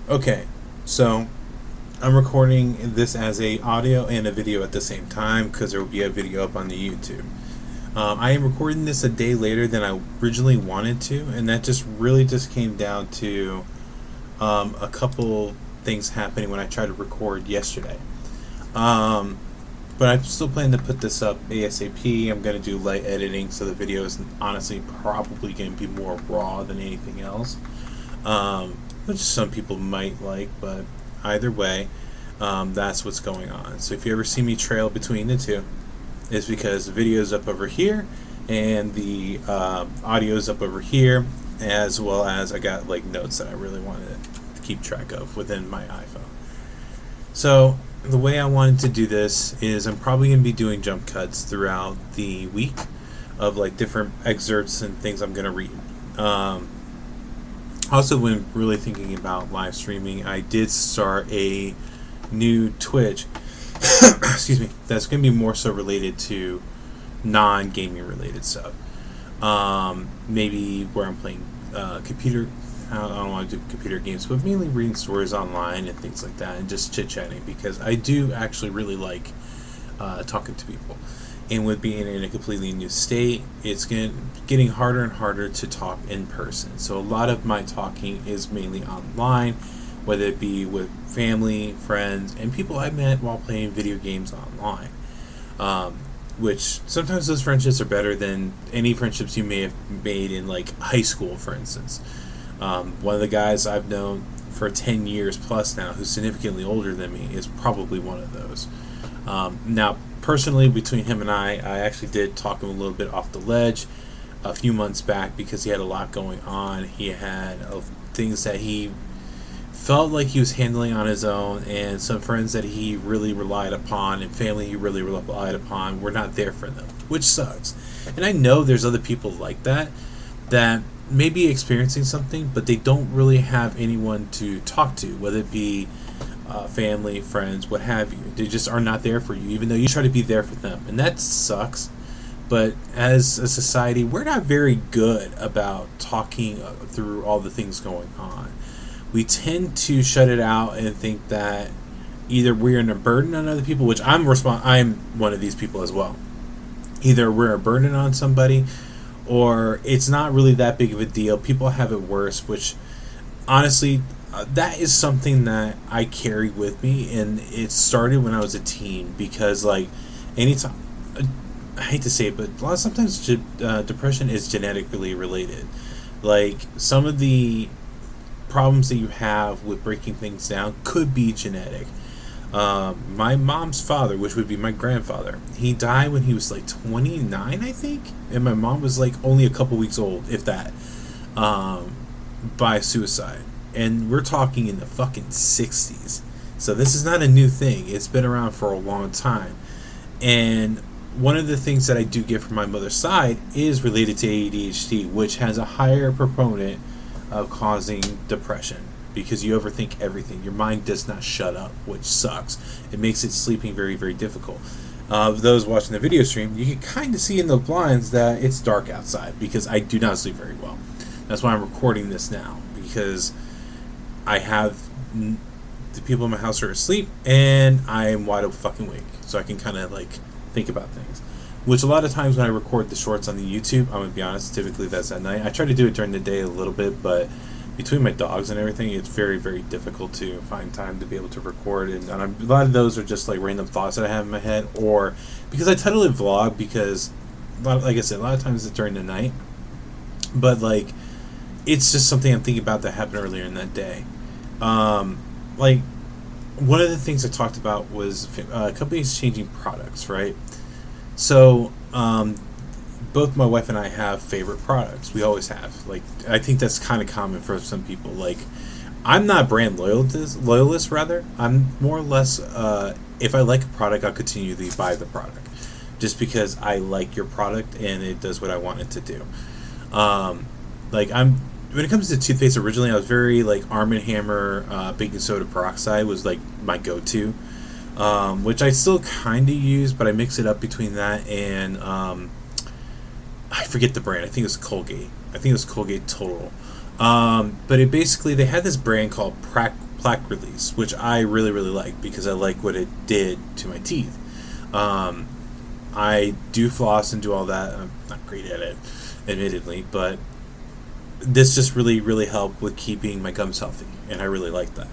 Okay, so I'm recording this as a audio and a video at the same time because there will be a video up on the YouTube. I am recording this a day later than I originally wanted to, and that just came down to a couple things happening when I tried to record yesterday. Um, but I'm still planning to put this up ASAP. I'm going to do light editing, so the video is honestly probably going to be more raw than anything else, which some people might like, but either way, that's what's going on. So if you ever see me trail between the two, it's because the video is up over here and the audio is up over here, as well as I got like notes that I really wanted to keep track of within my iPhone. So the way I wanted to do this is I'm probably going to be doing jump cuts throughout the week of like different excerpts and things I'm going to read. Also, when really thinking about live streaming, I did start a new Twitch. Excuse me. That's going to be more so related to non-gaming related stuff. Maybe where I'm playing computer. I don't want to do computer games, but mainly reading stories online and things like that, and just chit chatting because I do actually really like talking to people. And with being in a completely new state, it's getting harder and harder to talk in person. So a lot of my talking is mainly online, whether it be with family, friends, and people I met while playing video games online. Which sometimes those friendships are better than any friendships you may have made in like high school, for instance. One of the guys I've known for 10 years plus now, who's significantly older than me, is probably one of those. Now, personally, between him and I actually did talk him a little bit off the ledge a few months back because he had a lot going on. He had things that he felt like he was handling on his own, and some friends that he really relied upon and family he really relied upon were not there for them, which sucks. And I know there's other people like that may be experiencing something, but they don't really have anyone to talk to, whether it be family, friends, what have you. They just are not there for you, even though you try to be there for them. And that sucks. But as a society, we're not very good about talking through all the things going on. We tend to shut it out and think that either we're in a burden on other people, which I'm one of these people as well. Either we're a burden on somebody, or it's not really that big of a deal. People have it worse, which honestly, that is something that I carry with me, and it started when I was a teen because, like, anytime, I hate to say it, but sometimes depression is genetically related. Like, some of the problems that you have with breaking things down could be genetic. My mom's father, which would be my grandfather, he died when he was like 29, I think, and my mom was like only a couple weeks old, if that, by suicide. And we're talking in the fucking 60s. So this is not a new thing. It's been around for a long time. And one of the things that I do get from my mother's side is related to ADHD, which has a higher proponent of causing depression because you overthink everything. Your mind does not shut up, which sucks. It makes it sleeping very, very difficult. Those watching the video stream, you can kind of see in the blinds that it's dark outside because I do not sleep very well. That's why I'm recording this now, because I have the people in my house are asleep and I am wide fucking awake, so I can kind of like think about things. Which a lot of times when I record the shorts on the YouTube, I'm gonna be honest, typically that's at night. I try to do it during the day a little bit, but between my dogs and everything, it's very, very difficult to find time to be able to record. And a lot of those are just like random thoughts that I have in my head, or because I title it vlog because, like I said, a lot of times it's during the night, but like it's just something I'm thinking about that happened earlier in that day. Like one of the things I talked about was companies changing products, right? So both my wife and I have favorite products. We always have. Like, I think that's kind of common for some people. Like, I'm not brand loyalist rather. I'm more or less, if I like a product, I'll continually buy the product. Just because I like your product and it does what I want it to do. When it comes to toothpaste, originally I was very, like, Arm & Hammer baking soda peroxide was, like, my go-to. Which I still kind of use, but I mix it up between that and I forget the brand. I think it was Colgate. I think it was Colgate Total. But they had this brand called plaque release, which I really, really like because I like what it did to my teeth. I do floss and do all that. I'm not great at it, admittedly, but this just really, really helped with keeping my gums healthy, and I really like that.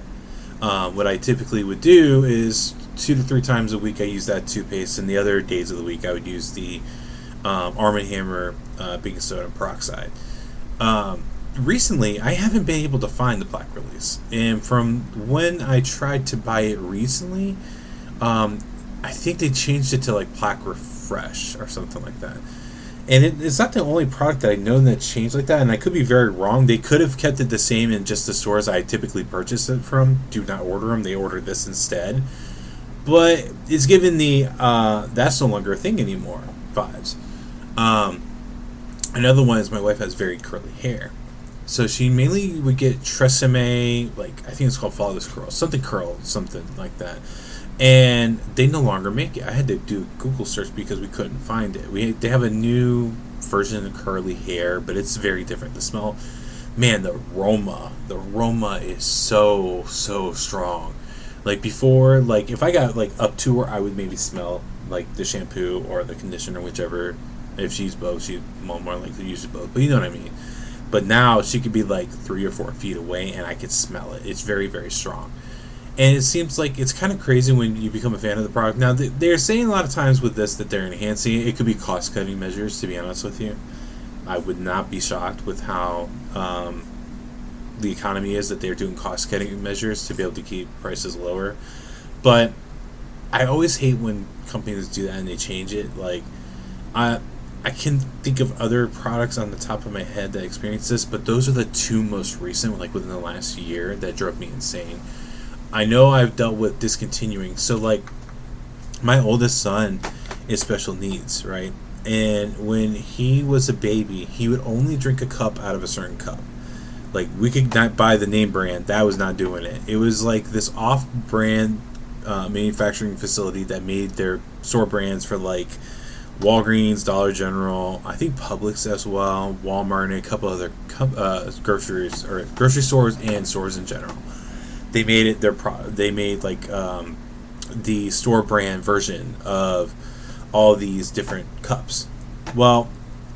What I typically would do is 2 to 3 times a week I use that toothpaste, and the other days of the week I would use the Arm & Hammer baking soda and peroxide. Recently, I haven't been able to find the plaque release, and from when I tried to buy it recently, I think they changed it to like plaque refresh or something like that. And it's not the only product that I know that changed like that, and I could be very wrong. They could have kept it the same in just the stores I typically purchase it from. Do not order them. They order this instead. But it's given the that's no longer a thing anymore vibes. Another one is my wife has very curly hair. So she mainly would get Tresemme, like I think it's called Flawless Curl, something like that. And they no longer make it. I had to do a Google search because we couldn't find it. They have a new version of curly hair, but it's very different. The smell, man, the aroma is so strong. Like before, like if I got like up to her, I would maybe smell like the shampoo or the conditioner, whichever. If she's both, she's more likely to use both. But you know what I mean. But now she could be like 3 or 4 feet away, and I could smell it. It's very, very strong. And it seems like it's kind of crazy when you become a fan of the product. Now, they're saying a lot of times with this that they're enhancing it. It could be cost-cutting measures, to be honest with you. I would not be shocked with how the economy is that they're doing cost-cutting measures to be able to keep prices lower. But I always hate when companies do that and they change it. Like, I can think of other products on the top of my head that experienced this, but those are the 2 most recent, like within the last year, that drove me insane. I know I've dealt with discontinuing. So, like, my oldest son is special needs, right? And when he was a baby, he would only drink a cup out of a certain cup. Like, we could not buy the name brand. That was not doing it. It was like this off-brand manufacturing facility that made their store brands for, like, Walgreens, Dollar General, I think Publix as well, Walmart, and a couple other grocery stores and stores in general. They made it they made like the store brand version of all these different cups. Well,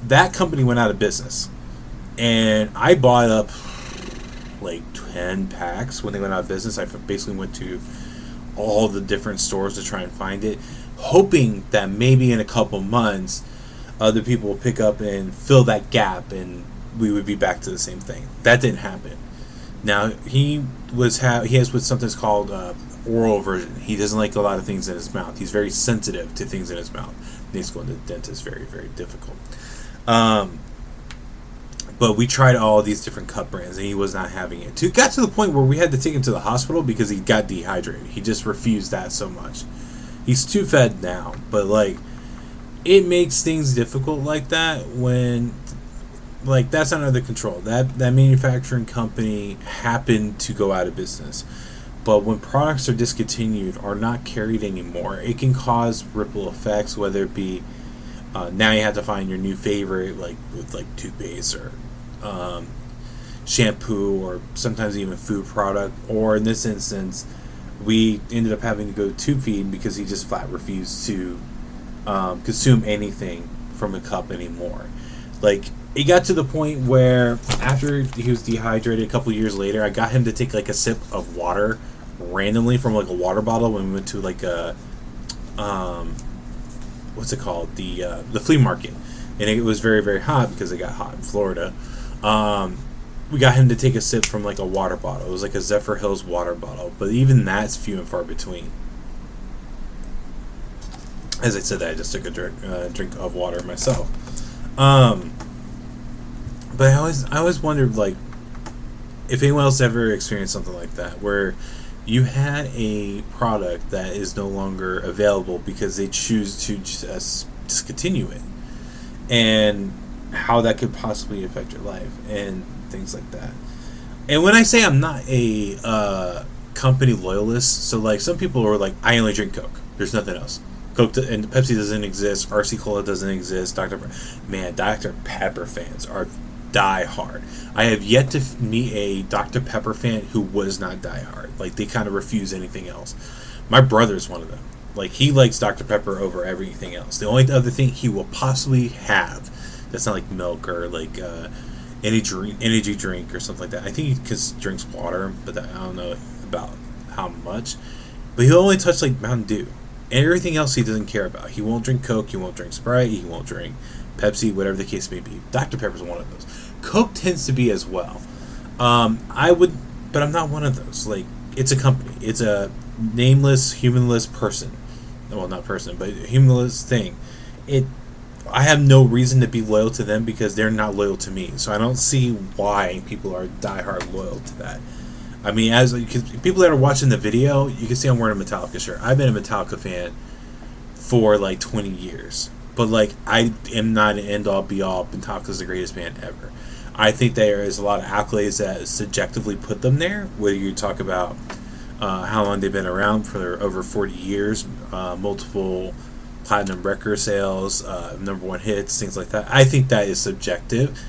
that company went out of business, and I bought up like 10 packs when they went out of business. I basically went to all the different stores to try and find it, hoping that maybe in a couple months other people will pick up and fill that gap and we would be back to the same thing. That didn't happen. Now, he has with something that's called oral aversion. He doesn't like a lot of things in his mouth. He's very sensitive to things in his mouth. He needs to go to the dentist. Very, very difficult. But we tried all these different cup brands, and he was not having it. It got to the point where we had to take him to the hospital because he got dehydrated. He just refused that so much. He's too fed now, but like, it makes things difficult like that when, like, that's not under control. That manufacturing company happened to go out of business. But when products are discontinued or not carried anymore, it can cause ripple effects, whether it be now you have to find your new favorite, like with like toothpaste or shampoo, or sometimes even food product. Or in this instance, we ended up having to go tube feed because he just flat refused to consume anything from a cup anymore. Like, it got to the point where after he was dehydrated a couple years later, I got him to take like a sip of water randomly from like a water bottle when we went to like a what's it called, the flea market, and it was very, very hot because it got hot in Florida. We got him to take a sip from like a water bottle. It was like a Zephyr Hills water bottle, but even that's few and far between. As I said that, I just took a drink of water myself. But I always wondered, like, if anyone else ever experienced something like that, where you had a product that is no longer available because they choose to just discontinue it, and how that could possibly affect your life and things like that. And when I say I'm not a company loyalist, so like some people are like, I only drink Coke. There's nothing else. Coke and Pepsi doesn't exist. RC Cola doesn't exist. Dr. Pepper fans are die hard. I have yet to meet a Dr. Pepper fan who was not die hard. Like, they kind of refuse anything else. My brother's one of them. Like, he likes Dr. Pepper over everything else. The only other thing he will possibly have that's not like milk or like energy drink or something like that. I think he drinks water, but I don't know about how much. But he'll only touch like Mountain Dew. And everything else he doesn't care about. He won't drink Coke, he won't drink Sprite, he won't drink Pepsi, whatever the case may be. Dr. Pepper's one of those. Coke tends to be as well. I would, but I'm not one of those. Like, it's a company. It's a nameless, humanless person. Well, not person, but humanless thing. I have no reason to be loyal to them because they're not loyal to me. So I don't see why people are diehard loyal to that. I mean, cause people that are watching the video, you can see I'm wearing a Metallica shirt. I've been a Metallica fan for like 20 years. But like, I am not an end-all, be-all. Metallica's the greatest band ever. I think there is a lot of accolades that subjectively put them there. Whether you talk about how long they've been around for over 40 years, multiple platinum record sales, number one hits, things like that. I think that is subjective.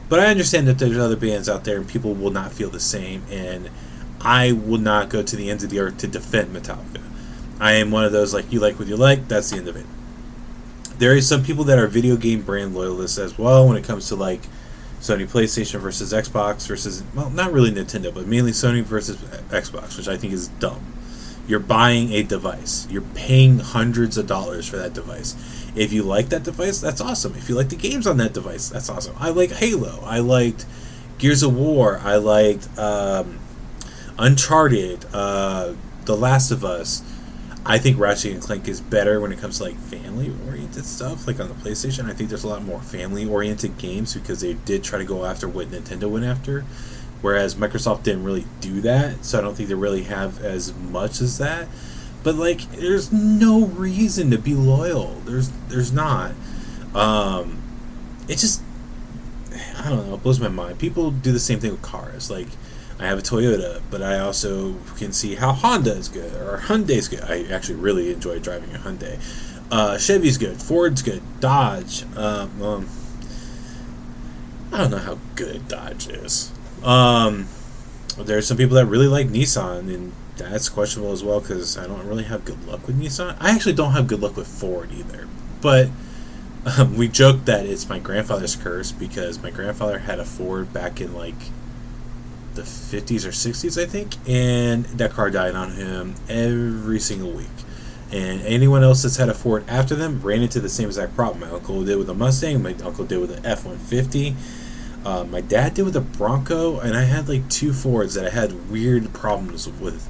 But I understand that there's other bands out there and people will not feel the same. And I will not go to the ends of the earth to defend Metallica. I am one of those, like, you like what you like, that's the end of it. There is some people that are video game brand loyalists as well when it comes to like Sony PlayStation versus Xbox versus, well, not really Nintendo, but mainly Sony versus Xbox, which I think is dumb. You're buying a device. You're paying hundreds of dollars for that device. If you like that device, that's awesome. If you like the games on that device, that's awesome. I like Halo. I liked Gears of War. I liked Uncharted, The Last of Us. I think Ratchet and Clank is better when it comes to like family-oriented stuff, like on the PlayStation. I think there's a lot more family-oriented games because they did try to go after what Nintendo went after, whereas Microsoft didn't really do that, so I don't think they really have as much as that. But like, there's no reason to be loyal. There's not. It just, I don't know, it blows my mind. People do the same thing with cars. Like, I have a Toyota, but I also can see how Honda is good, or Hyundai's good. I actually really enjoy driving a Hyundai. Chevy's good, Ford's good, Dodge. I don't know how good Dodge is. There's some people that really like Nissan, and that's questionable as well because I don't really have good luck with Nissan. I actually don't have good luck with Ford either. But we joke that it's my grandfather's curse because my grandfather had a Ford back in like the 50s or 60s, I think, and that car died on him every single week. And anyone else that's had a Ford after them ran into the same exact problem. My uncle did with a Mustang, my uncle did with an F-150, my dad did with a Bronco, and I had like two Fords that I had weird problems with.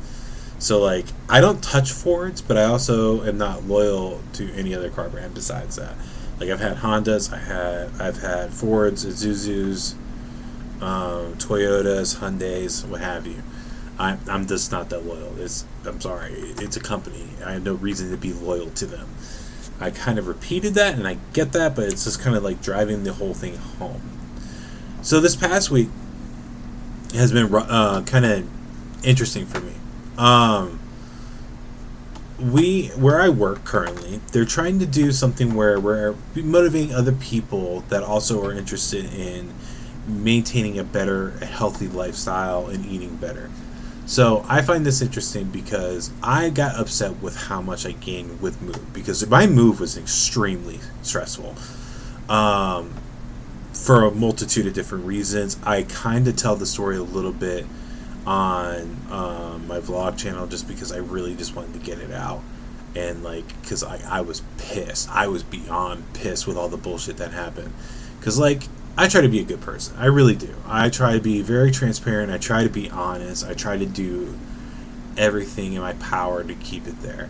So like, I don't touch Fords, but I also am not loyal to any other car brand besides that. Like, I've had Hondas, I've had Fords, Isuzus, Toyotas, Hyundais, what have you. I'm just not that loyal. I'm sorry. It's a company. I have no reason to be loyal to them. I kind of repeated that, and I get that, but it's just kind of like driving the whole thing home. So this past week has been kind of interesting for me. Where I work currently, they're trying to do something where we're motivating other people that also are interested in maintaining a better, healthy lifestyle and eating better. So I find this interesting because I got upset with how much I gained with Move, because my move was extremely stressful for a multitude of different reasons. I kind of tell the story a little bit on my vlog channel just because I really just wanted to get it out, and like, because I was pissed. I was beyond pissed with all the bullshit that happened, because like, I try to be a good person. I really do. I try to be very transparent. I try to be honest. I try to do everything in my power to keep it there.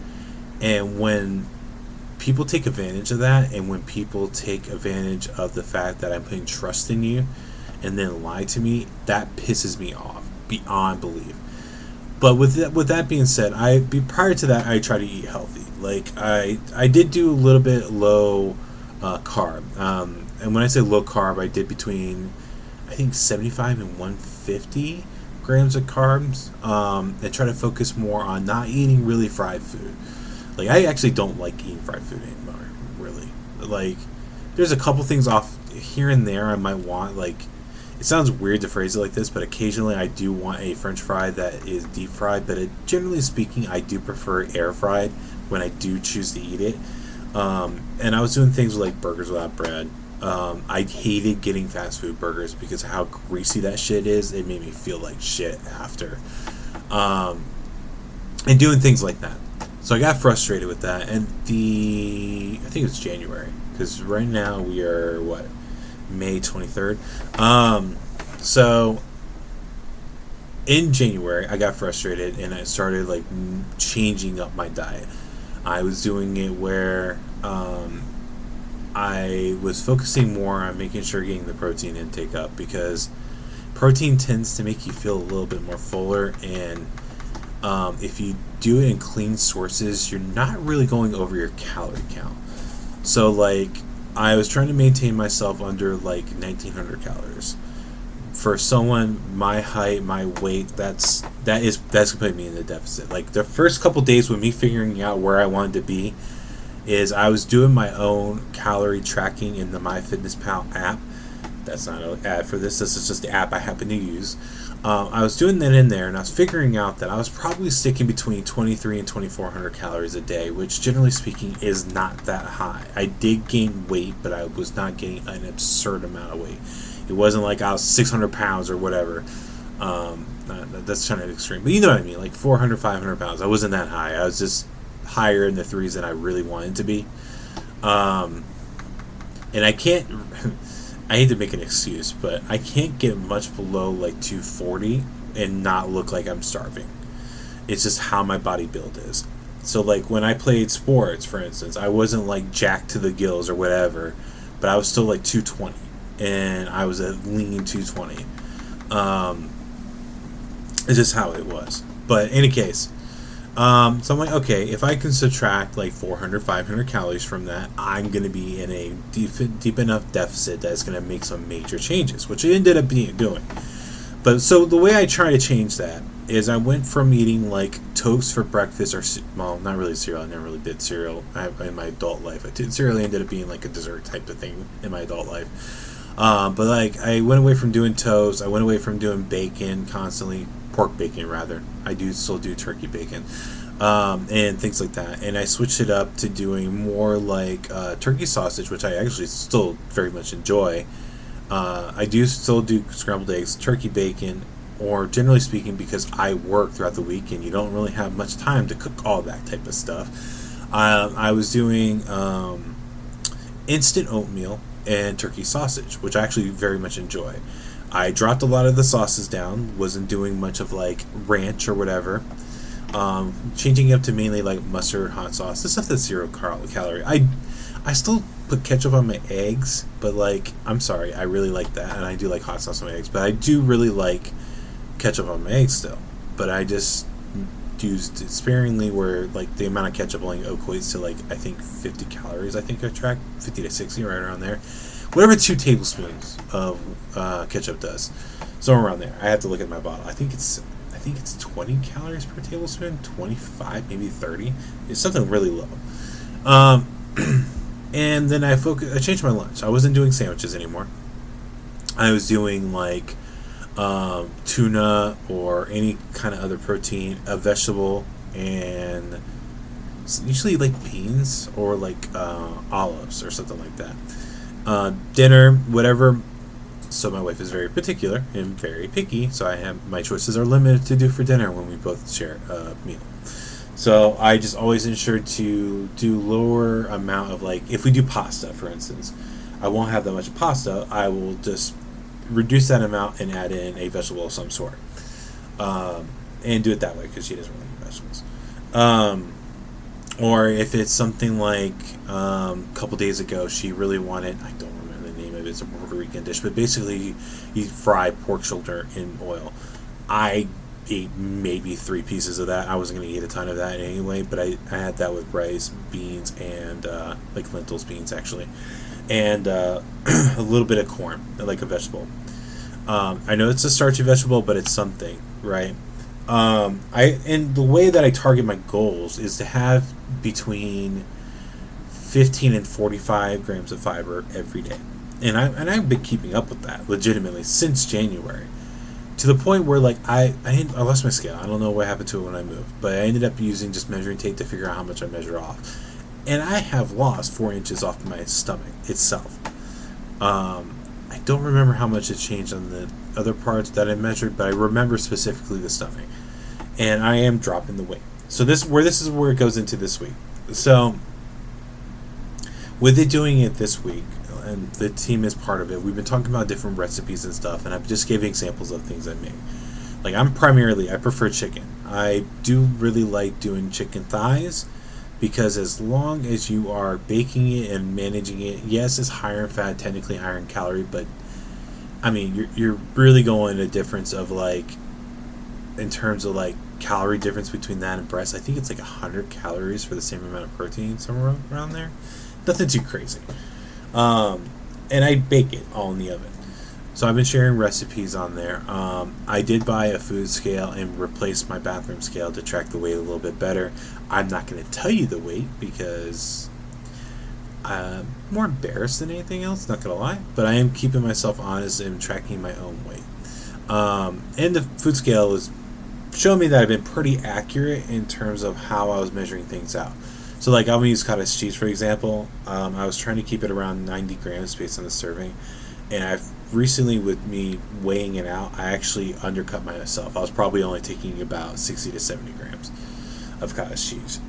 And when people take advantage of that, and when people take advantage of the fact that I'm putting trust in you and then lie to me, that pisses me off beyond belief. But with that being said, prior to that, I try to eat healthy. Like, I did do a little bit low carb. And when I say low carb, I did between, I think, 75 and 150 grams of carbs. And try to focus more on not eating really fried food. Like, I actually don't like eating fried food anymore, really. Like, there's a couple things off here and there I might want. Like, it sounds weird to phrase it like this, but occasionally I do want a French fry that is deep fried. But generally speaking, I do prefer air fried when I do choose to eat it. And I was doing things like burgers without bread. I hated getting fast food burgers because of how greasy that shit is. It made me feel like shit after. And doing things like that. So I got frustrated with that. And I think it's January. Because right now we are, May 23rd. So in January, I got frustrated and I started like changing up my diet. I was doing it where I was focusing more on making sure getting the protein intake up, because protein tends to make you feel a little bit more fuller, and if you do it in clean sources, you're not really going over your calorie count. So like I was trying to maintain myself under like 1900 calories. For someone my height, my weight, that's putting me in the deficit. Like the first couple days with me figuring out where I wanted to be is I was doing my own calorie tracking in the MyFitnessPal app. That's not an ad for this. This is just the app I happen to use. I was doing that in there, and I was figuring out that I was probably sticking between 23 and 2400 calories a day, which generally speaking is not that high. I did gain weight, but I was not gaining an absurd amount of weight. It wasn't like I was 600 pounds or whatever. That's kind of extreme. But you know what I mean, like 400, 500 pounds. I wasn't that high. I was just higher in the threes than I really wanted to be. And I can't... I hate to make an excuse, but I can't get much below like 240 and not look like I'm starving. It's just how my body build is. So like when I played sports, for instance, I wasn't like jacked to the gills or whatever, but I was still like 220, and I was at lean 220. It's just how it was. But in any case, so I'm like, okay, if I can subtract like 400, 500 calories from that, I'm going to be in a deep enough deficit that's going to make some major changes, which it ended up doing. But so the way I try to change that is I went from eating like toast for breakfast, or, well, not really cereal. I never really did cereal in my adult life. I did cereal, ended up being like a dessert type of thing in my adult life. But like I went away from doing toast. I went away from doing bacon constantly. Pork bacon rather. I do still do turkey bacon, and things like that. And I switched it up to doing more like turkey sausage, which I actually still very much enjoy. I do still do scrambled eggs, turkey bacon, or generally speaking, because I work throughout the week and you don't really have much time to cook all that type of stuff. I was doing instant oatmeal and turkey sausage, which I actually very much enjoy. I dropped a lot of the sauces down, wasn't doing much of like ranch or whatever, changing it up to mainly like mustard, hot sauce, the stuff that's 0 calorie. I still put ketchup on my eggs, but like, I'm sorry, I really like that, and I do like hot sauce on my eggs, but I do really like ketchup on my eggs still, but I just used it sparingly, where like the amount of ketchup only equates to like, I think 50 calories, I think I tracked, 50 to 60, right around there. Whatever 2 tablespoons of ketchup does, somewhere around there. I have to look at my bottle. I think it's 20 calories per tablespoon, 25, maybe 30. It's something really low. And then I changed my lunch. I wasn't doing sandwiches anymore. I was doing like tuna or any kind of other protein, a vegetable, and usually like beans or like olives or something like that. Dinner, whatever. So my wife is very particular and very picky, so my choices are limited to do for dinner when we both share a meal. So I just always ensure to do lower amount of, like, if we do pasta, for instance, I won't have that much pasta. I will just reduce that amount and add in a vegetable of some sort, and do it that way because she doesn't really eat vegetables. Or if it's something like a couple days ago, she really wanted, I don't remember the name of it, it's a Puerto Rican dish, but basically you fry pork shoulder in oil. I ate maybe 3 pieces of that. I wasn't going to eat a ton of that anyway, but I had that with rice, beans, and like lentils, beans actually, and a little bit of corn, like a vegetable. I know it's a starchy vegetable, but it's something, right? And the way that I target my goals is to have between 15 and 45 grams of fiber every day. and I've been keeping up with that legitimately since January, to the point where like I lost my scale. I don't know what happened to it when I moved, but I ended up using just measuring tape to figure out how much I measure off, and I have lost 4 inches off my stomach itself. I don't remember how much it changed on the other parts that I measured, but I remember specifically the stomach, and I am dropping the weight. So this is where it goes into this week. So with it doing it this week, and the team is part of it, we've been talking about different recipes and stuff, and I've just giving examples of things I make. Like I prefer chicken. I do really like doing chicken thighs, because as long as you are baking it and managing it, yes, it's higher in fat, technically higher in calorie, but I mean, you're really going a difference of like, in terms of like calorie difference between that and breast. I think it's like 100 calories for the same amount of protein, somewhere around there. Nothing too crazy. And I bake it all in the oven. So I've been sharing recipes on there. I did buy a food scale and replace my bathroom scale to track the weight a little bit better. I'm not going to tell you the weight because I'm more embarrassed than anything else, not going to lie. But I am keeping myself honest and tracking my own weight. And the food scale has shown me that I've been pretty accurate in terms of how I was measuring things out. So like I'm going to use cottage cheese, for example. I was trying to keep it around 90 grams based on the serving. And I've recently, with me weighing it out, I actually undercut myself. I was probably only taking about 60 to 70 grams of cottage cheese.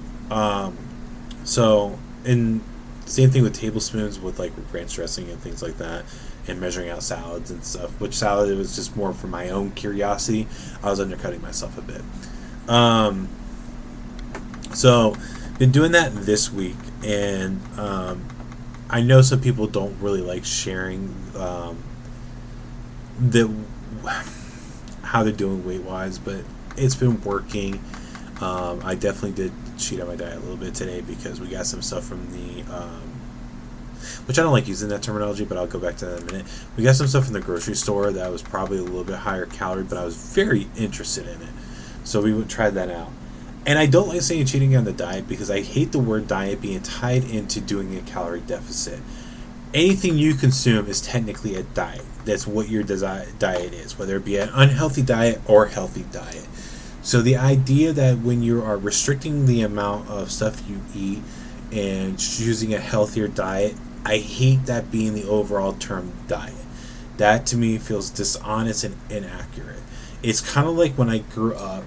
So, and same thing with tablespoons with like ranch dressing and things like that, and measuring out salads and stuff. Which salad, it was just more for my own curiosity. I was undercutting myself a bit. So, been doing that this week, and I know some people don't really like sharing how they're doing weight wise, but it's been working. I definitely did cheat on my diet a little bit today because we got some stuff from the which I don't like using that terminology, but I'll go back to that in a minute. We got some stuff from the grocery store that was probably a little bit higher calorie, but I was very interested in it, so we tried that out. And I don't like saying cheating on the diet because I hate the word diet being tied into doing a calorie deficit. Anything you consume is technically a diet. That's what your diet is, whether it be an unhealthy diet or healthy diet. So the idea that when you are restricting the amount of stuff you eat and choosing a healthier diet, I hate that being the overall term diet. That to me feels dishonest and inaccurate. It's kind of like when I grew up,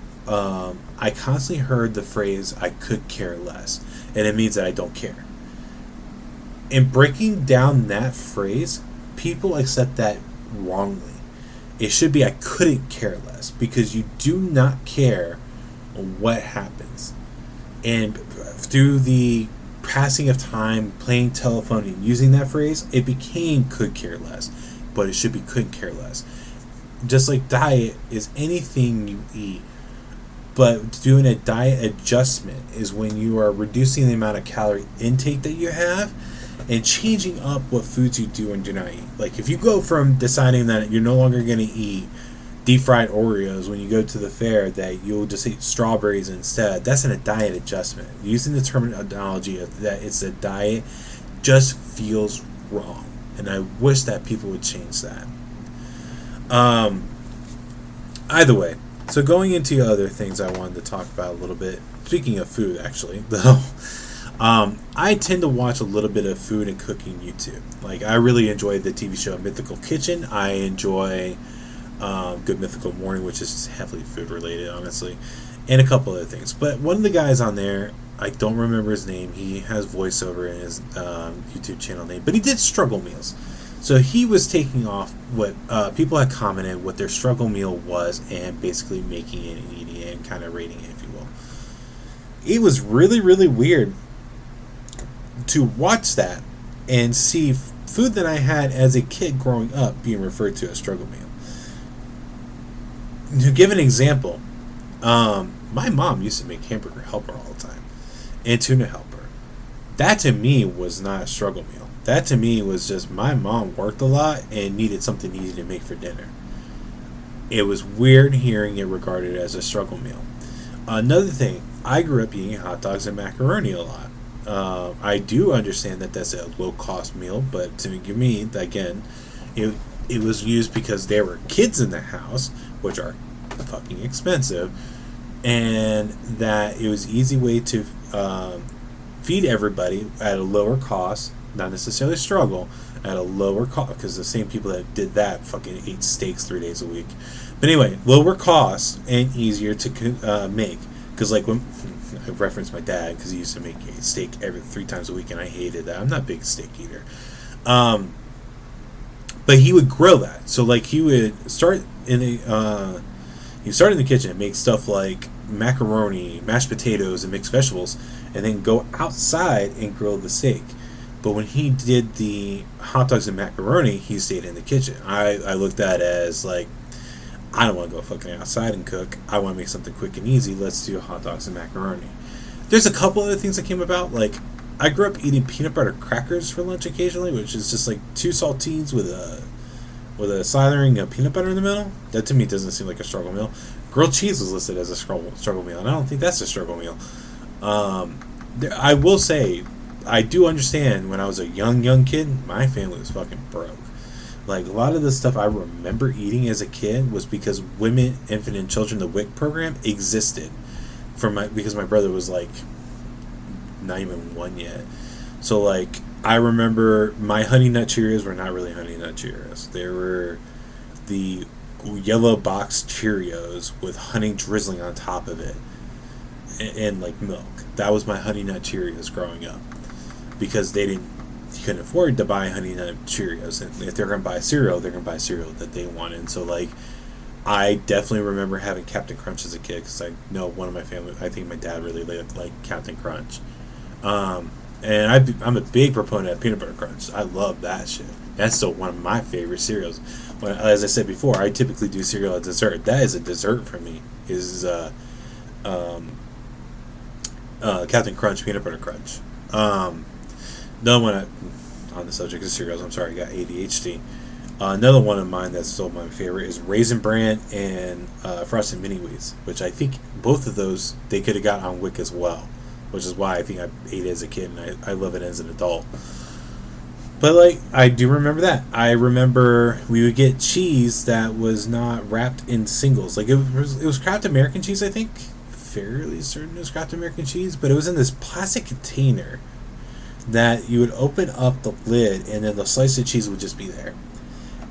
I constantly heard the phrase, I could care less, and it means that I don't care. In breaking down that phrase, people accept that wrongly. It should be, I couldn't care less, because you do not care what happens. And through the passing of time, playing telephone and using that phrase, it became could care less, but it should be couldn't care less. Just like diet is anything you eat, but doing a diet adjustment is when you are reducing the amount of calorie intake that you have and changing up what foods you do and do not eat. Like if you go from deciding that you're no longer going to eat deep fried Oreos when you go to the fair, that you'll just eat strawberries instead, that's a diet adjustment. Using the terminology of that it's a diet just feels wrong, and I wish that people would change that. Either way, so going into other things I wanted to talk about a little bit. Speaking of food, actually, though, I tend to watch a little bit of food and cooking YouTube. Like, I really enjoy the TV show Mythical Kitchen. I enjoy Good Mythical Morning, which is heavily food related, honestly, and a couple other things. But one of the guys on there, I don't remember his name. He has voiceover in his YouTube channel name, but he did struggle meals. So he was taking off what people had commented what their struggle meal was and basically making it and eating it and kind of rating it, if you will. It was really, really weird to watch that and see food that I had as a kid growing up being referred to as struggle meal. To give an example, my mom used to make hamburger helper all the time and tuna helper. That to me was not a struggle meal. That to me was just my mom worked a lot and needed something easy to make for dinner. It was weird hearing it regarded as a struggle meal. Another thing, I grew up eating hot dogs and macaroni a lot. I do understand that that's a low cost meal, but to me, again, it it was used because there were kids in the house, which are fucking expensive, and that it was an easy way to feed everybody at a lower cost, not necessarily struggle, at a lower cost, because the same people that did that fucking ate steaks 3 days a week. But anyway, lower cost and easier to make. Because like when I referenced my dad, because he used to make steak every 3 times a week, and I hated that. I'm not a big steak eater. But he would grill that. So like he would start in the kitchen and make stuff like macaroni, mashed potatoes, and mixed vegetables, and then go outside and grill the steak. But when he did the hot dogs and macaroni, he stayed in the kitchen. I looked at it as like, I don't want to go fucking outside and cook. I want to make something quick and easy. Let's do hot dogs and macaroni. There's a couple other things that came about. Like, I grew up eating peanut butter crackers for lunch occasionally, which is just like 2 saltines with a slathering of peanut butter in the middle. That to me doesn't seem like a struggle meal. Grilled cheese was listed as a struggle meal, and I don't think that's a struggle meal. I will say, I do understand when I was a young kid, my family was fucking broke. Like, a lot of the stuff I remember eating as a kid was because Women, Infant, and Children, the WIC program, existed. Because my brother was, like, not even 1 yet. So, like, I remember my Honey Nut Cheerios were not really Honey Nut Cheerios. They were the yellow box Cheerios with honey drizzling on top of it. And like, milk. That was my Honey Nut Cheerios growing up. Because you couldn't afford to buy Honey Nut Cheerios, and if they're going to buy cereal, they're going to buy cereal that they wanted. So like, I definitely remember having Captain Crunch as a kid, because I know one of my family, I think my dad really liked Captain Crunch, and I'm a big proponent of peanut butter crunch. I love that shit. That's still one of my favorite cereals. As I said before, I typically do cereal as dessert. That is a dessert for me. Is Captain Crunch, peanut butter crunch. Another one on the subject of cereals, I'm sorry, I got ADHD. Another one of mine that's still my favorite is Raisin Bran and Frosted Mini Wheats, which I think both of those they could have got on WIC as well, which is why I think I ate it as a kid and I love it as an adult. But like, I do remember that. I remember we would get cheese that was not wrapped in singles. Like it was Kraft American cheese, I think. Fairly certain it was Kraft American cheese, but it was in this plastic container that you would open up the lid and then the slice of cheese would just be there.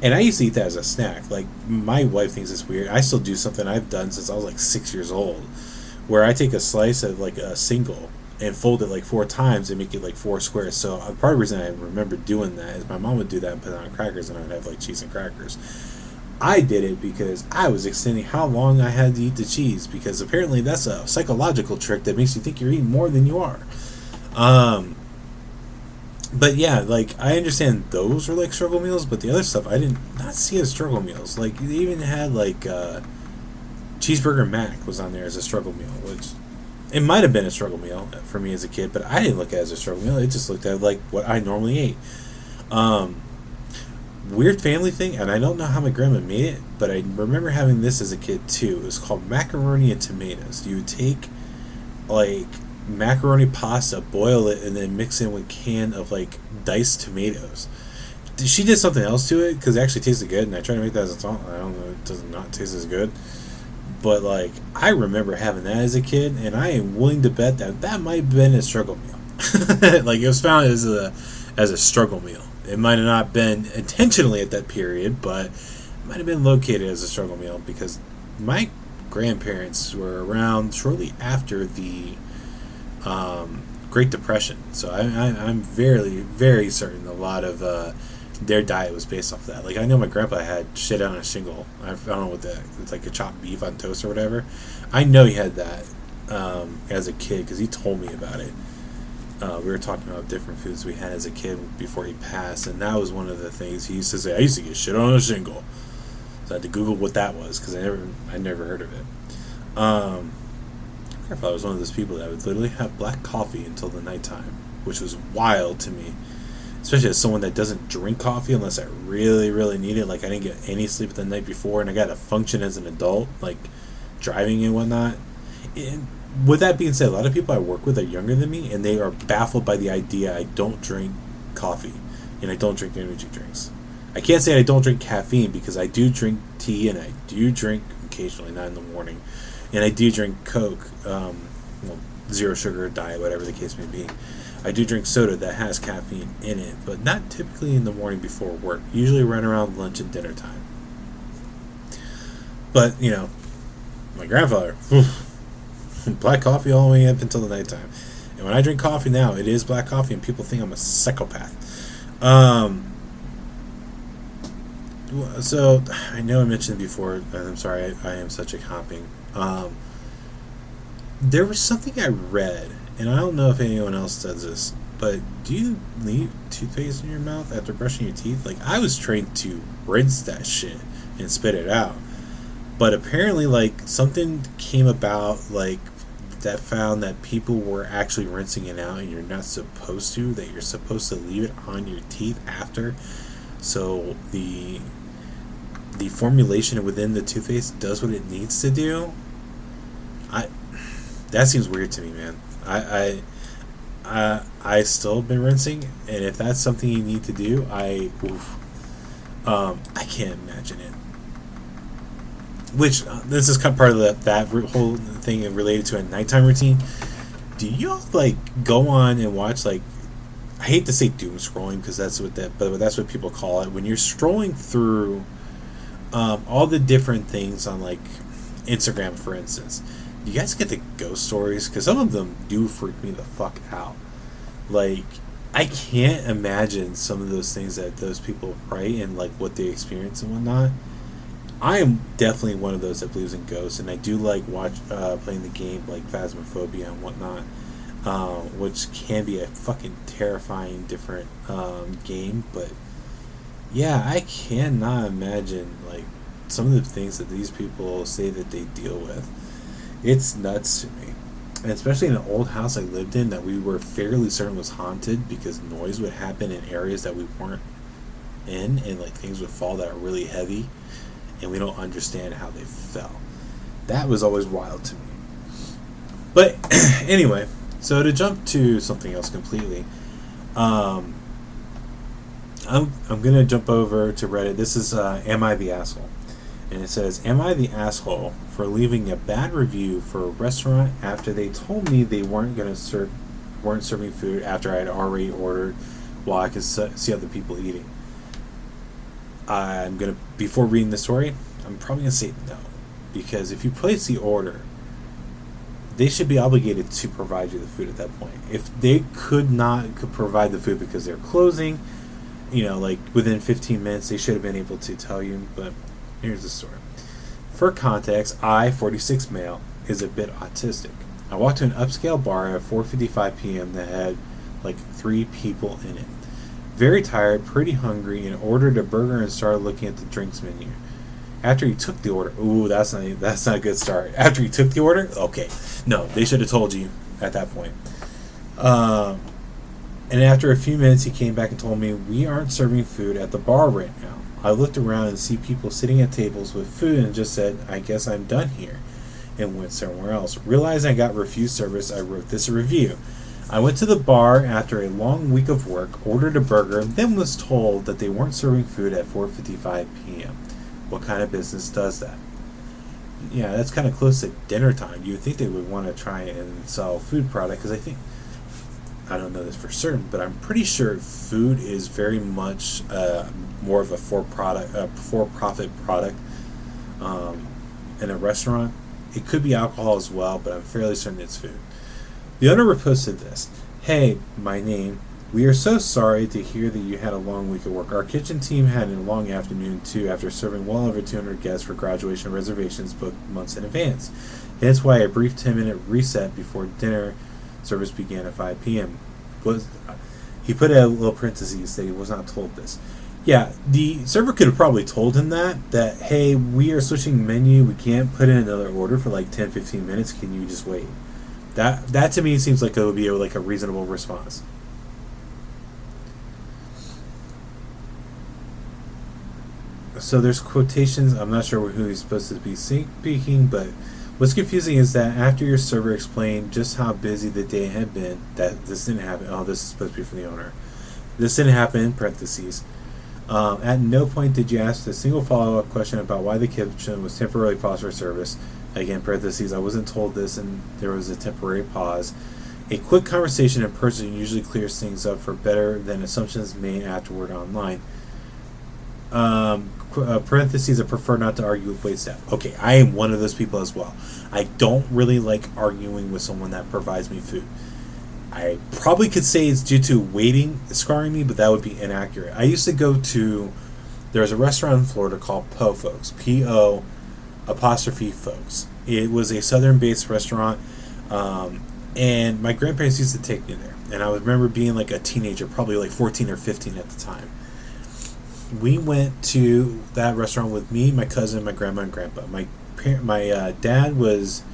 And I used to eat that as a snack. Like, my wife thinks it's weird. I still do something I've done since I was like 6 years old, where I take a slice of like a single and fold it like 4 times and make it like 4 squares. So part of the reason I remember doing that is my mom would do that and put it on crackers, and I would have like cheese and crackers. I did it because I was extending how long I had to eat the cheese, because apparently that's a psychological trick that makes you think you're eating more than you are. But yeah, like, I understand those were like struggle meals, but the other stuff I did not see as struggle meals. Like, they even had like Cheeseburger Mac was on there as a struggle meal, which it might have been a struggle meal for me as a kid, but I didn't look at it as a struggle meal. It just looked at like what I normally ate. Weird family thing, and I don't know how my grandma made it, but I remember having this as a kid too. It was called macaroni and tomatoes. You would take like macaroni pasta, boil it, and then mix in with a can of like diced tomatoes. She did something else to it because it actually tasted good, and I tried to make that as a song. I don't know, it does not taste as good, but like, I remember having that as a kid, and I am willing to bet that might have been a struggle meal. Like, it was found as a struggle meal. It might have not been intentionally at that period, but it might have been located as a struggle meal, because my grandparents were around shortly after the Great Depression. So I'm very, very certain a lot of their diet was based off of that. Like, I know my grandpa had shit on a shingle. I don't know what that, it's like a chopped beef on toast or whatever. I know he had that as a kid because he told me about it. We were talking about different foods we had as a kid before he passed, and that was one of the things he used to say. I used to get shit on a shingle, so I had to Google what that was because I never heard of it. I thought I was one of those people that would literally have black coffee until the nighttime, which was wild to me, especially as someone that doesn't drink coffee unless I really, really need it. Like, I didn't get any sleep the night before, and I got to function as an adult, like driving and whatnot. And with that being said, a lot of people I work with are younger than me, and they are baffled by the idea I don't drink coffee and I don't drink energy drinks. I can't say I don't drink caffeine because I do drink tea and I do drink occasionally, not in the morning, and I do drink Coke, zero sugar diet, whatever the case may be. I do drink soda that has caffeine in it, but not typically in the morning before work. Usually right around lunch and dinner time. But, my grandfather, black coffee all the way up until the nighttime. And when I drink coffee now, it is black coffee, and people think I'm a psychopath. So, I know I mentioned before, and I'm sorry, I am such a hopping. There was something I read, and I don't know if anyone else does this, but do you leave toothpaste in your mouth after brushing your teeth? Like, I was trained to rinse that shit and spit it out. But apparently, something came about, that found that people were actually rinsing it out, and you're not supposed to, that you're supposed to leave it on your teeth after. So the formulation within the toothpaste does what it needs to do. That seems weird to me, man. I still been rinsing, and if that's something you need to do, I can't imagine it. Which this is kind of part of that whole thing related to a nighttime routine. Do you go on and watch I hate to say doom scrolling because that's what people call it, when you're scrolling through all the different things on Instagram, for instance. Do you guys get the ghost stories? Because some of them do freak me the fuck out. I can't imagine some of those things that those people write and what they experience and whatnot. I am definitely one of those that believes in ghosts, and I do playing the game Phasmophobia and whatnot, which can be a fucking terrifying different game. But yeah, I cannot imagine some of the things that these people say that they deal with. It's nuts to me. And especially in an old house I lived in that we were fairly certain was haunted because noise would happen in areas that we weren't in, and things would fall that are really heavy, and we don't understand how they fell. That was always wild to me. But anyway, so to jump to something else completely, I'm gonna jump over to Reddit. This is Am I the Asshole? And it says, am I the asshole for leaving a bad review for a restaurant after they told me they weren't serving food after I had already ordered while I could see other people eating? Before reading the story, I'm probably gonna say no, because if you place the order, they should be obligated to provide you the food at that point. If they could provide the food because they're closing, within 15 minutes, they should have been able to tell you. But here's the story. For context, I, 46 male, is a bit autistic. I walked to an upscale bar at 4:55 p.m. that had 3 people in it. Very tired, pretty hungry, and ordered a burger and started looking at the drinks menu. After he took the order, that's not a good start. After he took the order, okay, no, they should have told you at that point. And after a few minutes, he came back and told me, we aren't serving food at the bar right now. I looked around and see people sitting at tables with food and just said, I guess I'm done here, and went somewhere else. Realizing I got refused service, I wrote this review. I went to the bar after a long week of work, ordered a burger, and then was told that they weren't serving food at 4:55 p.m. What kind of business does that? Yeah, that's kind of close to dinner time. You would think they would want to try and sell food product, because I don't know this for certain, but I'm pretty sure food is very much more of a for-profit product in a restaurant. It could be alcohol as well, but I'm fairly certain it's food. The owner reposted this. Hey, my name. We are so sorry to hear that you had a long week of work. Our kitchen team had a long afternoon too after serving well over 200 guests for graduation reservations booked months in advance. Hence why a brief 10-minute reset before dinner service began at 5 p.m. He put a little parentheses that he was not told this. Yeah, the server could have probably told him that hey, we are switching menu. We can't put in another order for 10-15 minutes. Can you just wait? That to me seems like it would be a reasonable response. So there's quotations. I'm not sure who he's supposed to be speaking, but What's confusing is that after your server explained just how busy the day had been, that this didn't happen. Oh, this is supposed to be from the owner. This didn't happen in parentheses. At no point did you ask a single follow-up question about why the kitchen was temporarily paused for service. Again, parentheses, I wasn't told this and there was a temporary pause. A quick conversation in person usually clears things up for better than assumptions made afterward online. Parentheses, I prefer not to argue with waitstaff. Okay, I am one of those people as well. I don't really like arguing with someone that provides me food. I probably could say it's due to waiting scarring me, but that would be inaccurate. I used to go to, there's a restaurant in Florida called Po Folks, P-O apostrophe Folks. It was a southern-based restaurant, and my grandparents used to take me there. And I remember being like a teenager, probably like 14 or 15 at the time. We went to that restaurant with me, my cousin, my grandma, and grandpa. My dad was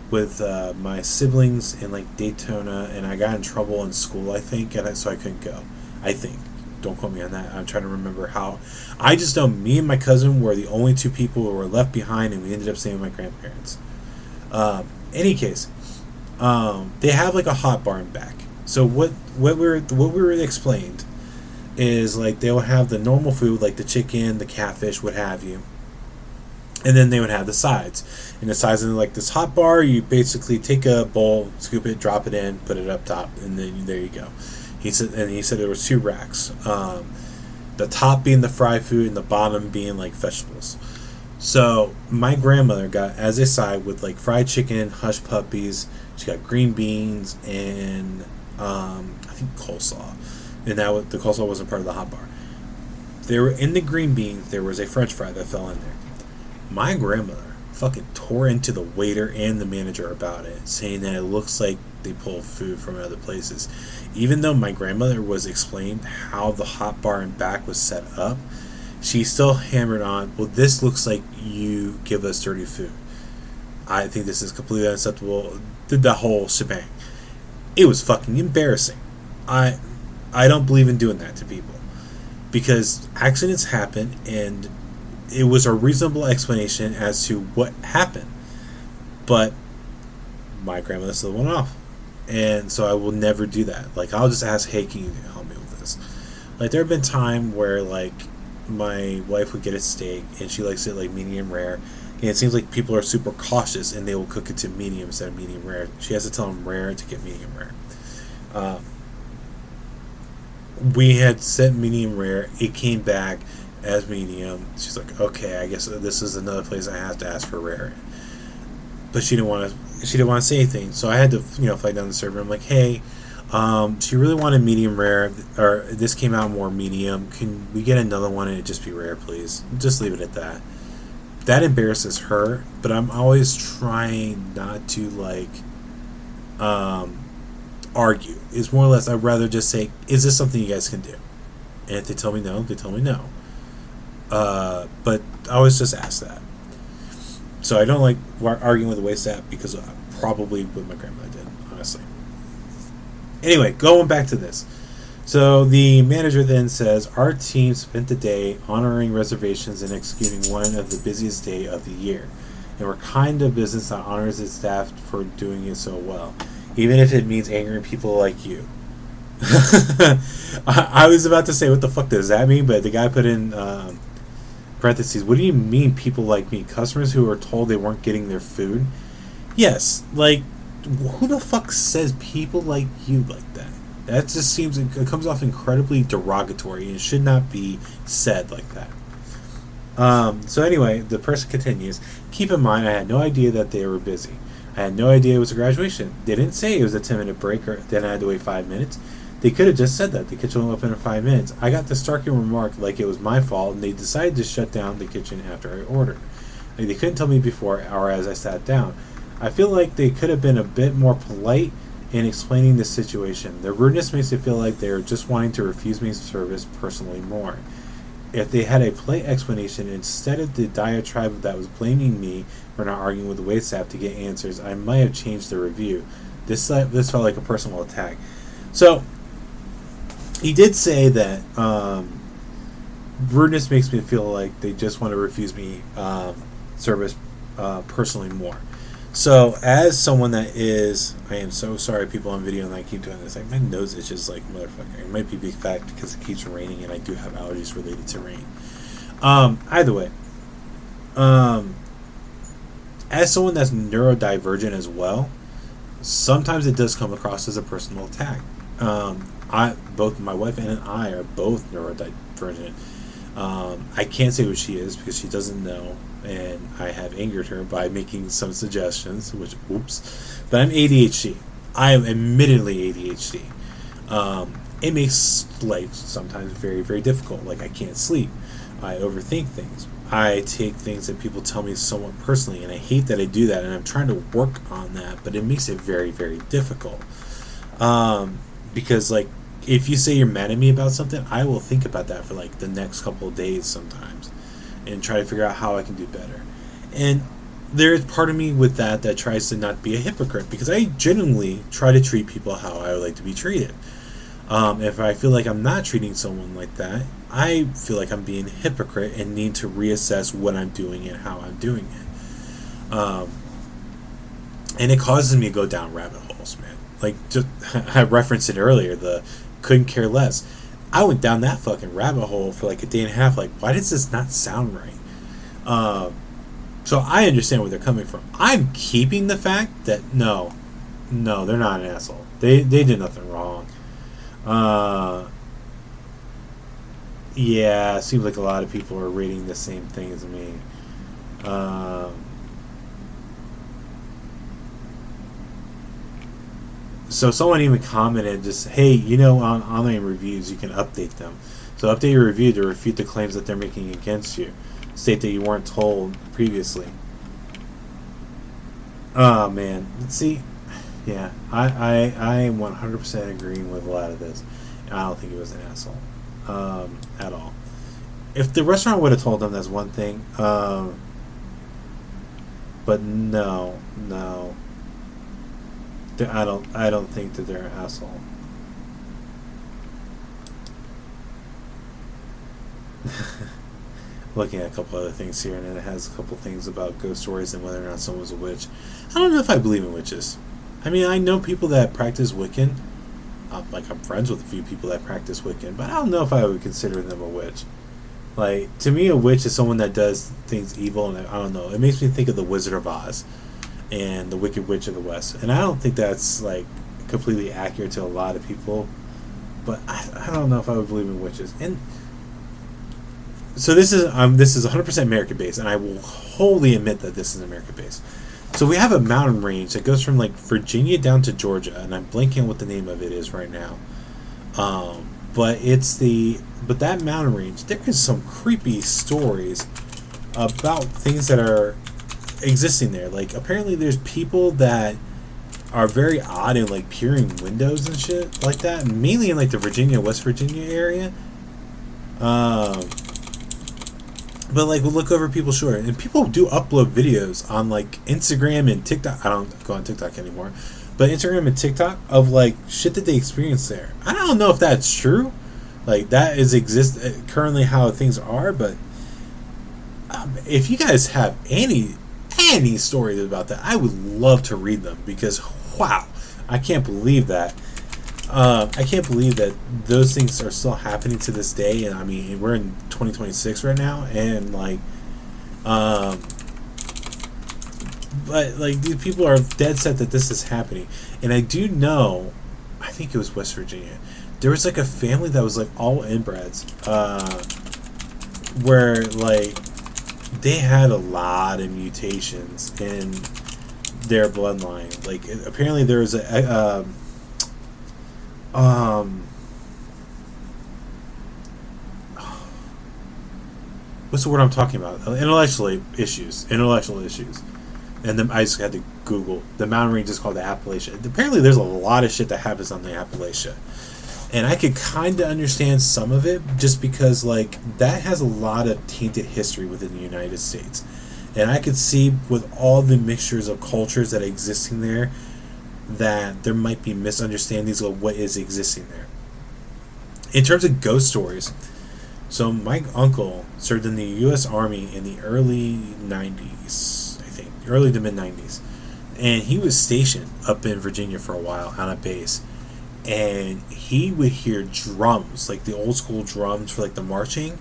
with my siblings in like Daytona, and I got in trouble in school, I think, and so I couldn't go. I think. Don't quote me on that. I'm trying to remember how. I just know me and my cousin were the only two people who were left behind, and we ended up staying with my grandparents. Any case, they have like a hot bar in back. So what we were explained is like they would have the normal food like the chicken, the catfish, what have you, and then they would have the sides. And the sides in like this hot bar, you basically take a bowl, scoop it, drop it in, put it up top, and then there you go. He said there was 2 racks, the top being the fried food and the bottom being like vegetables. So my grandmother got as a side with like fried chicken, hush puppies. She got green beans and I think coleslaw. And the coleslaw wasn't part of the hot bar. There were in the green beans. There was a French fry that fell in there. My grandmother fucking tore into the waiter and the manager about it, saying that it looks like they pull food from other places. Even though my grandmother was explained how the hot bar in back was set up, she still hammered on, well, this looks like you give us dirty food. I think this is completely unacceptable. Did the whole shebang. It was fucking embarrassing. I don't believe in doing that to people because accidents happen, and it was a reasonable explanation as to what happened. But my grandmother still went off, and so I will never do that. Like, I'll just ask, hey, can you help me with this? Like, there have been time where like my wife would get a steak and she likes it like medium rare, and it seems like people are super cautious and they will cook it to medium instead of medium rare. She has to tell them rare to get medium rare. We had set medium rare. It came back as medium. She's like, okay, I guess this is another place I have to ask for rare. But she didn't want to say anything, so I had to flag down the server. I'm like, hey, she really wanted medium rare, or this came out more medium. Can we get another one and it just be rare, please? Just leave it at that. That embarrasses her, but I'm always trying not to like argue. It's more or less, I'd rather just say, is this something you guys can do? And if they tell me no, they tell me no. But I always just ask that. So I don't like arguing with the waitstaff because probably what my grandmother did, honestly. Anyway, going back to this. So the manager then says, our team spent the day honoring reservations and executing one of the busiest day of the year. And we're kind of business that honors its staff for doing it so well, even if it means angering people like you. I was about to say, what the fuck does that mean? But the guy put in parentheses, what do you mean people like me? Customers who are told they weren't getting their food? Yes, like, who the fuck says people like you like that? That just seems, it comes off incredibly derogatory and should not be said like that. So anyway, the person continues, keep in mind I had no idea that they were busy. I had no idea it was a graduation. They didn't say it was a 10-minute break or then I had to wait 5 minutes. They could have just said that. The kitchen will open in 5 minutes. I got the starking remark like it was my fault, and they decided to shut down the kitchen after I ordered. Like, they couldn't tell me before or as I sat down. I feel like they could have been a bit more polite in explaining the situation. Their rudeness makes it feel like they are just wanting to refuse me service personally more. If they had a polite explanation instead of the diatribe that was blaming me for not arguing with the waitstaff to get answers, I might have changed the review. This felt like a personal attack. So he did say that rudeness makes me feel like they just want to refuse me service personally more. So, as someone that is, I am so sorry, people on video, and I keep doing this. Like, my nose itches like motherfucker. It might be big fact because it keeps raining, and I do have allergies related to rain. Either way, as someone that's neurodivergent as well, sometimes it does come across as a personal attack. Both my wife and I are both neurodivergent. I can't say what she is because she doesn't know, and I have angered her by making some suggestions, which, oops. But I'm ADHD. I am admittedly ADHD. It makes life sometimes very, very difficult. Like, I can't sleep. I overthink things. I take things that people tell me somewhat personally, and I hate that I do that, and I'm trying to work on that, but it makes it very, very difficult. Because, like, if you say you're mad at me about something, I will think about that for, like, the next couple of days sometimes and try to figure out how I can do better. And there's part of me with that tries to not be a hypocrite, because I genuinely try to treat people how I would like to be treated. If I feel like I'm not treating someone like that, I feel like I'm being a hypocrite and need to reassess what I'm doing and how I'm doing it. And it causes me to go down rabbit holes, man. Like, just, I referenced it earlier, the couldn't care less. I went down that fucking rabbit hole for like a day and a half. Like, why does this not sound right? So I understand where they're coming from. I'm keeping the fact that no, they're not an asshole. They did nothing wrong. Yeah, it seems like a lot of people are reading the same thing as me. So someone even commented just, hey, on online reviews you can update them. So update your review to refute the claims that they're making against you. State that you weren't told previously. Oh man, see, yeah, I am 100% agreeing with a lot of this. I don't think he was an asshole at all. If the restaurant would have told them, that's one thing. But no. I don't think that they're an asshole. Looking at a couple other things here, and it has a couple things about ghost stories and whether or not someone was a witch. I don't know if I believe in witches. I mean, I know people that practice Wiccan. Like, I'm friends with a few people that practice Wiccan, but I don't know if I would consider them a witch. Like, to me, a witch is someone that does things evil, and I don't know. It makes me think of the Wizard of Oz and the Wicked Witch of the West, and I don't think that's like completely accurate to a lot of people. But I don't know if I would believe in witches. And so this is 100% American based, and I will wholly admit that this is American based. So we have a mountain range that goes from like Virginia down to Georgia, and I'm blanking on what the name of it is right now. But that mountain range, there is some creepy stories about things that are existing there. Like, apparently there's people that are very odd and like peering windows and shit like that, mainly in like the Virginia, West Virginia area. But like, we'll look over people's shoulder, and people do upload videos on like Instagram and TikTok. I don't go on TikTok anymore, but Instagram and TikTok of like shit that they experience there. I don't know if that's true. Like, that is currently how things are, but if you guys have any stories about that, I would love to read them, because wow, I can't believe that. I can't believe that those things are still happening to this day. And I mean, we're in 2026 right now, and like, but like, these people are dead set that this is happening. And I do know, I think it was West Virginia, there was like a family that was like all inbreds, where like they had a lot of mutations in their bloodline. Like, apparently there was what's the word I'm talking about? Intellectual issues. And then I just had to Google. The mountain range is called the Appalachia. Apparently there's a lot of shit that happens on the Appalachia. And I could kind of understand some of it, just because like that has a lot of tainted history within the United States. And I could see, with all the mixtures of cultures that are existing there, that there might be misunderstandings of what is existing there. In terms of ghost stories, so my uncle served in the U.S. Army in the early 90s, I think, early to mid 90s. And he was stationed up in Virginia for a while on a base. And he would hear drums, like the old school drums for like the marching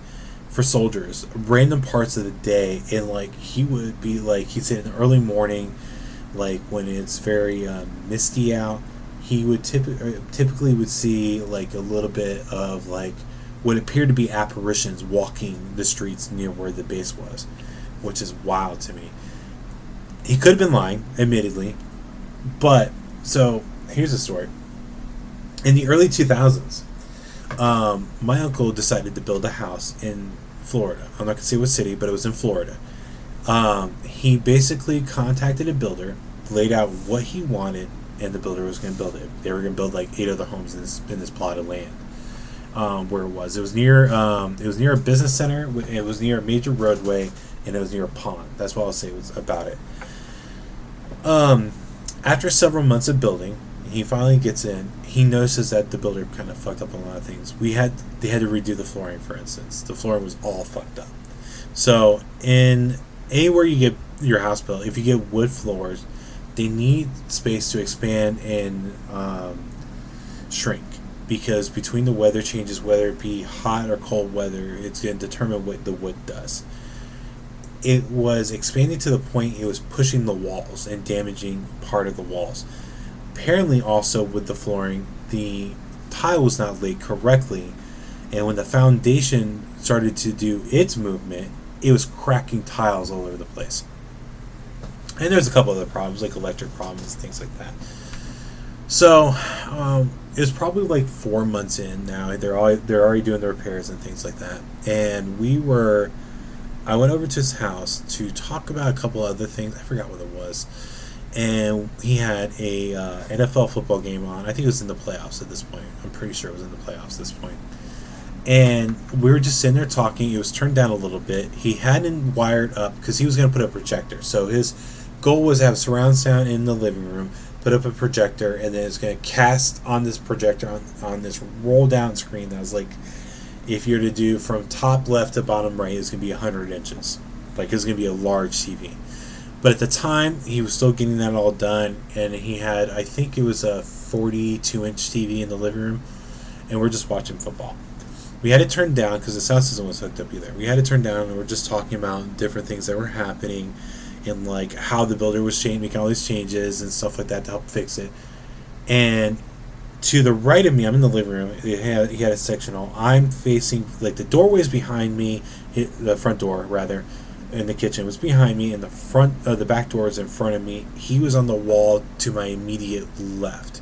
for soldiers, random parts of the day. And like he would be like, he'd say in the early morning, like when it's very misty out, he would typically would see like a little bit of like what appeared to be apparitions walking the streets near where the base was, which is wild to me. He could have been lying, admittedly, but so here's the story. In the early 2000s, my uncle decided to build a house in Florida. I'm not going to say what city, but it was in Florida. He basically contacted a builder, laid out what he wanted, and the builder was going to build it. They were going to build like 8 other homes in this plot of land. Where it was near a business center. It was near a major roadway, and it was near a pond. That's what I'll say was about it. After several months of building, he finally gets in. He notices that the builder kind of fucked up on a lot of things. They had to redo the flooring, for instance. The flooring was all fucked up. So in anywhere you get your house built, if you get wood floors, they need space to expand and shrink, because between the weather changes, whether it be hot or cold weather, it's going to determine what the wood does. It was expanding to the point it was pushing the walls and damaging part of the walls. Apparently also with the flooring, the tile was not laid correctly, and when the foundation started to do its movement, it was cracking tiles all over the place. And there's a couple other problems, like electric problems and things like that. So it was probably like 4 months in now. They're already doing the repairs and things like that. And I went over to his house to talk about a couple other things. I forgot what it was. And he had a NFL football game on. I think it was in the playoffs at this point. I'm pretty sure it was in the playoffs at this point. And we were just sitting there talking. It was turned down a little bit. He hadn't wired up because he was going to put up a projector. So his goal was to have surround sound in the living room, put up a projector, and then it's going to cast on this projector on this roll down screen that was like, if you're to do from top left to bottom right, it's going to be 100 inches. Like, it's going to be a large TV. But at the time, he was still getting that all done, and he had, I think it was a 42-inch TV in the living room, and we're just watching football. We had it turned down because the sound system was hooked up either. We had it turned down, and we're just talking about different things that were happening, and like how the builder was making all these changes and stuff like that to help fix it. And to the right of me, I'm in the living room. He had a sectional. I'm facing, like, the doorway's behind me, the front door rather, in the kitchen was behind me, and the back door is in front of me. He was on the wall to my immediate left.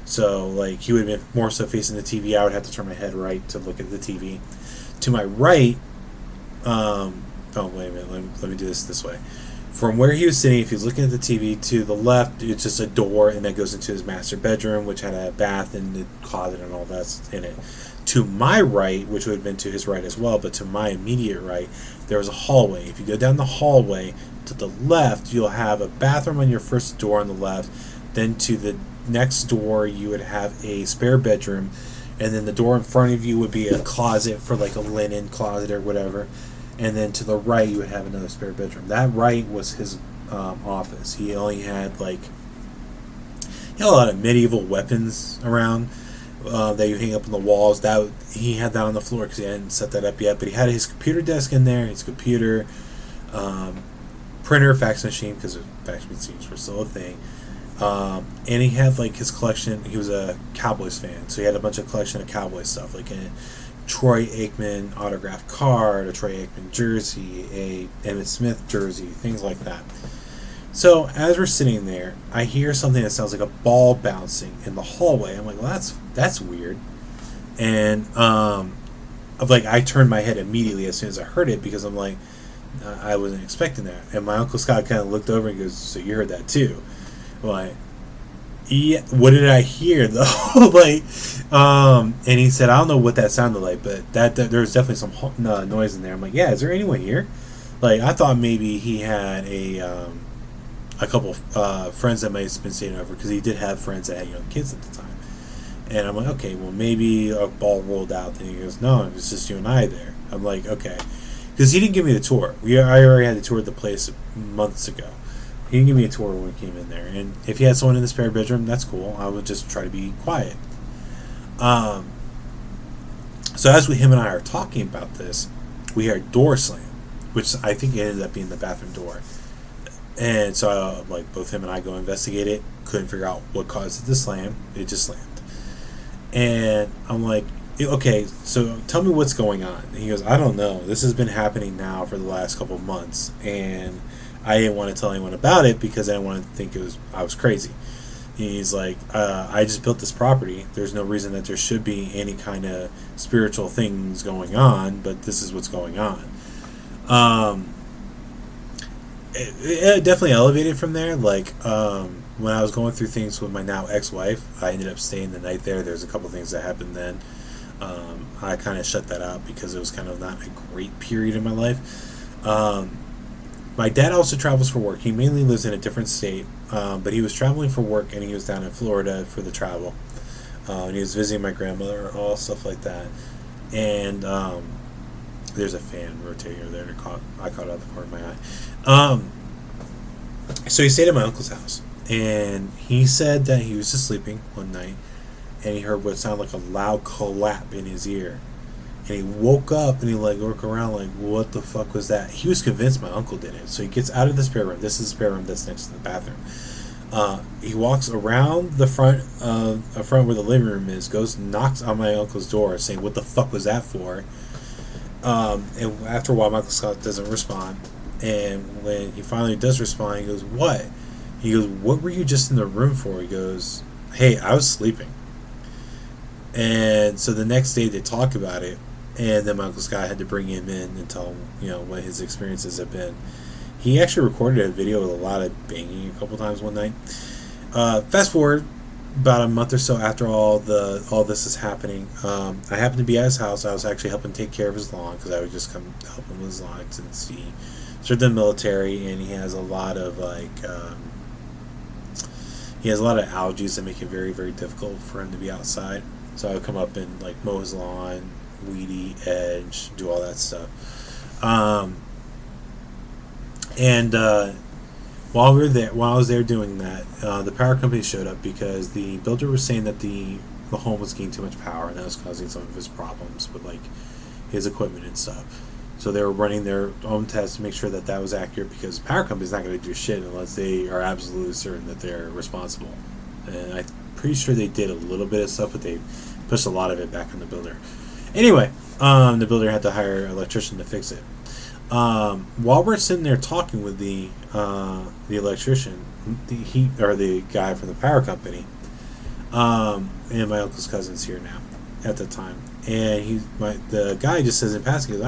So like he would have been more so facing the TV. I would have to turn my head right to look at the TV. To my right, oh wait a minute, let me do this way. From where he was sitting, if he was looking at the TV, to the left, it's just a door, and that goes into his master bedroom, which had a bath and a closet and all that's in it. To my right, which would have been to his right as well, but to my immediate right, there was a hallway. If you go down the hallway, to the left, you'll have a bathroom on your first door on the left. Then to the next door, you would have a spare bedroom. And then the door in front of you would be a closet for like a linen closet or whatever. And then to the right, you would have another spare bedroom. That right was his office. He only had he had a lot of medieval weapons around that you hang up on the walls. That he had that on the floor because he hadn't set that up yet. But he had his computer desk in there, his computer, printer, fax machine, because fax machines were still a thing. And he had like his collection. He was a Cowboys fan, so he had a bunch of collection of Cowboys stuff, like a Troy Aikman autographed card, a Troy Aikman jersey, a Emmitt Smith jersey, things like that. So as we're sitting there, I hear something that sounds like a ball bouncing in the hallway. I'm like, well, that's weird. And I turned my head immediately as soon as I heard it, because I'm like, I wasn't expecting that. And my Uncle Scott kind of looked over and goes, so you heard that too? I'm like, yeah, what did I hear though? And he said, I don't know what that sounded like, but that there was definitely some noise in there. I'm like, yeah, is there anyone here? Like, I thought maybe he had a couple friends that might have been staying over, because he did have friends that had young kids at the time. And I'm like, okay, well, maybe a ball rolled out. And he goes, no, it's just you and I there. I'm like, okay. Because he didn't give me the tour. I already had the tour of the place months ago. He didn't give me a tour when we came in there. And if he had someone in the spare bedroom, that's cool. I would just try to be quiet. So as him and I are talking about this, we hear a door slam, which I think ended up being the bathroom door. And so like both him and I go investigate it. Couldn't figure out what caused it to slam. It just slammed. And I'm like, okay, so tell me what's going on. And he goes, I don't know. This has been happening now for the last couple of months, and I didn't want to tell anyone about it because I didn't want to think I was crazy. He's like, I just built this property. There's no reason that there should be any kind of spiritual things going on, but this is what's going on. It definitely elevated from there. Like, when I was going through things with my now ex-wife, I ended up staying the night there. There's a couple things that happened then. I kind of shut that out because it was kind of not a great period in my life. My dad also travels for work. He mainly lives in a different state, but he was traveling for work, and he was down in Florida for the travel. And he was visiting my grandmother, all stuff like that. And there's a fan rotating over there. I caught it out the corner of my eye. So he stayed at my uncle's house, and he said that he was just sleeping one night, and he heard what sounded like a loud clap in his ear. And he woke up and he looked around like, what the fuck was that? He was convinced my uncle did it. So he gets out of the spare room. This is the spare room that's next to the bathroom. He walks around the front where the living room is, goes, knocks on my uncle's door saying, what the fuck was that for? And after a while, Michael Scott doesn't respond. And when he finally does respond, he goes, what? He goes, what were you just in the room for? He goes, hey, I was sleeping. And so the next day they talk about it, and then Michael Scott had to bring him in and tell him, what his experiences have been. He actually recorded a video with a lot of banging a couple times one night. Fast forward about a month or so after all this is happening, I happened to be at his house. I was actually helping take care of his lawn because I would just come help him with his lawn since he served in the military, and he has a lot of algae that make it very, very difficult for him to be outside. So I would come up and mow his lawn, weedy edge, do all that stuff. While I was there doing that, the power company showed up because the builder was saying that the home was getting too much power, and that was causing some of his problems with his equipment and stuff. So they were running their own tests to make sure that was accurate, because the power company's not going to do shit unless they are absolutely certain that they're responsible. And I'm pretty sure they did a little bit of stuff, but they pushed a lot of it back on the builder. Anyway, the builder had to hire an electrician to fix it. While we're sitting there talking with the electrician, the guy from the power company, and my uncle's cousin's here now at the time, and the guy just says in passing, he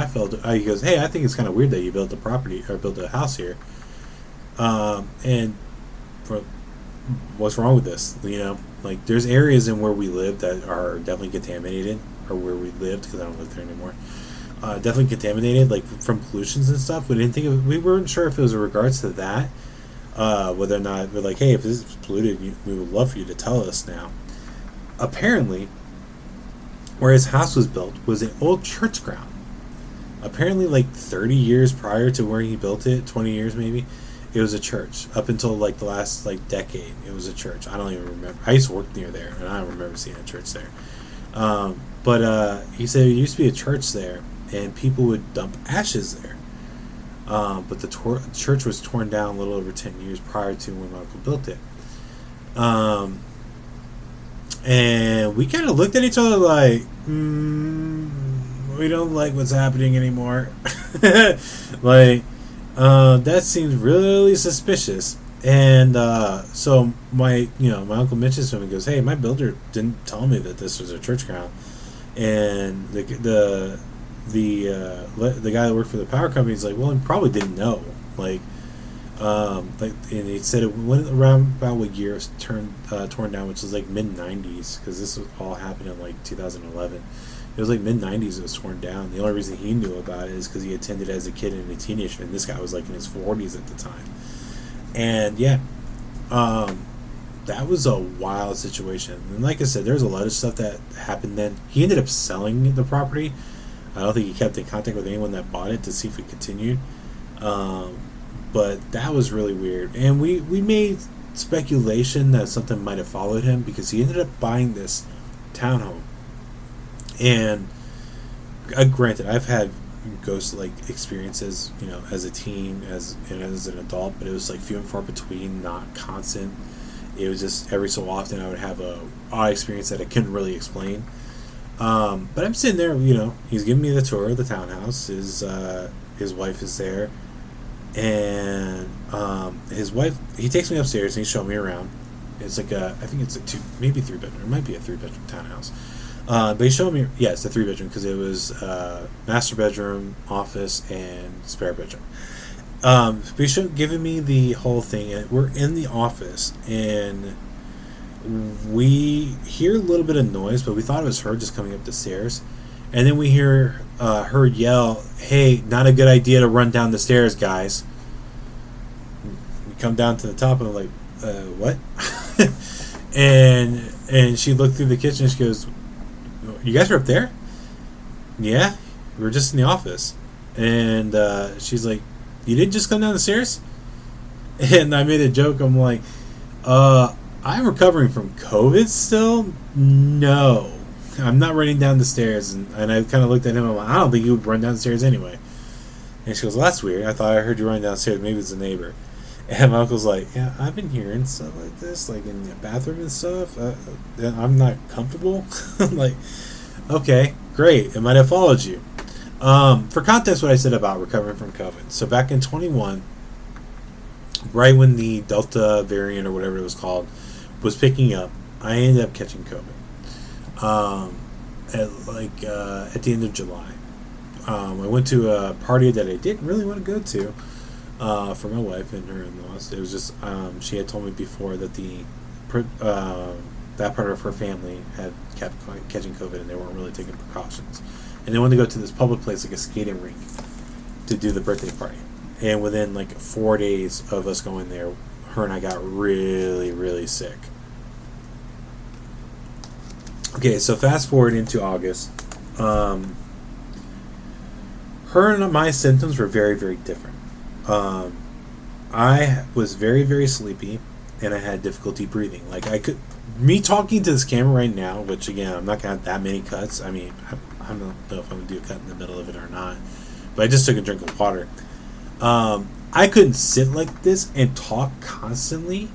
goes, hey, I think it's kind of weird that you built a property or built a house here, and what's wrong with this? There's areas in where we live that are definitely contaminated, or where we lived, because I don't live there anymore. Definitely contaminated, from pollutions and stuff. We weren't sure if it was in regards to that, whether or not we're hey, if this is polluted, we would love for you to tell us now. Apparently, where his house was built was an old church ground. Apparently, 30 years prior to where he built it, 20 years maybe, it was a church. Up until the last decade, it was a church. I don't even remember. I used to work near there, and I don't remember seeing a church there. But he said it used to be a church there, and people would dump ashes there. But the church was torn down a little over 10 years prior to when my uncle built it. And we kind of looked at each other we don't like what's happening anymore. That seems really suspicious. And so my uncle mentions to him and goes, hey, my builder didn't tell me that this was a church ground. And the guy that worked for the power company is well, he probably didn't know. And he said it went around about what year it was torn down, which was mid-90s, because this all happened in 2011. It was mid-90s it was torn down. The only reason he knew about it is because he attended as a kid and a teenager, and this guy was in his 40s at the time. And yeah, that was a wild situation. And like I said, there's a lot of stuff that happened then. He ended up selling the property. I don't think he kept in contact with anyone that bought it to see if it continued. But that was really weird. And we made speculation that something might have followed him because he ended up buying this townhome. And granted, I've had ghost-like experiences, as a teen, as an adult, but it was like few and far between, not constant. It was just every so often I would have a odd experience that I couldn't really explain. But I'm sitting there, he's giving me the tour of the townhouse. His wife is there, and his wife, he takes me upstairs and he's showing me around. It's like I think it's a maybe 3-bedroom. It might be a 3-bedroom townhouse. But he showed me, it's a 3-bedroom because it was master bedroom, office, and spare bedroom. But he showed, giving me the whole thing, and we're in the office, and we hear a little bit of noise, but we thought it was her just coming up the stairs. And then we hear her yell, "Hey, not a good idea to run down the stairs, guys." We come down to the top, and I'm like, what? and she looked through the kitchen, and she goes, "You guys were up there?" "Yeah, we were just in the office." And she's like, "You didn't just come down the stairs?" And I made a joke. I'm like, I'm recovering from COVID still? No. I'm not running down the stairs. And I kind of looked at him. I'm like, I don't think you would run down the stairs anyway. And she goes, "Well, that's weird. I thought I heard you running downstairs. Maybe it's a neighbor." And my uncle's like, "Yeah, I've been hearing stuff like this, like in the bathroom and stuff. I'm not comfortable." I'm like, okay, great. It might have followed you. For context, what I said about recovering from COVID. So back in 21, right when the Delta variant or whatever it was called was picking up, I ended up catching COVID. At the end of July. I went to a party that I didn't really want to go to for my wife and her in-laws. It was just she had told me before that that part of her family had kept catching COVID and they weren't really taking precautions. And they wanted to go to this public place, like a skating rink, to do the birthday party. And within like 4 days of us going there, her and I got really, really sick. Okay, so fast forward into August. Her and my symptoms were very, very different. I was very, very sleepy, and I had difficulty breathing. Like me talking to this camera right now, which again, I'm not gonna have that many cuts. I mean, I don't know if I'm gonna do a cut in the middle of it or not. But I just took a drink of water. I couldn't sit like this and talk constantly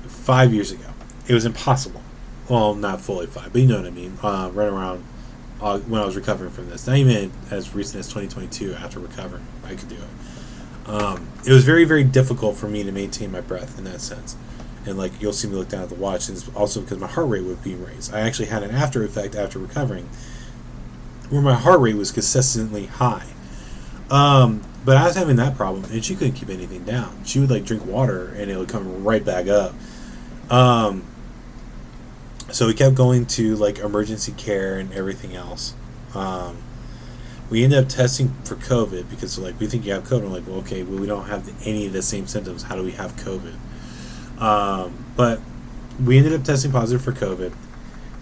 5 years ago. It was impossible. Well, not fully 5, but you know what I mean. Right around when I was recovering from this. Not even as recent as 2022 after recovering, I could do it. It was very, very difficult for me to maintain my breath in that sense. And like you'll see me look down at the watch, and it's also because my heart rate was being raised. I actually had an after effect after recovering where my heart rate was consistently high. But I was having that problem, and she couldn't keep anything down. She would like drink water, and it would come right back up. So we kept going to like emergency care and everything else. We ended up testing for COVID because like we think you have COVID. I'm like, well, okay, well, we don't have any of the same symptoms. How do we have COVID? But we ended up testing positive for COVID.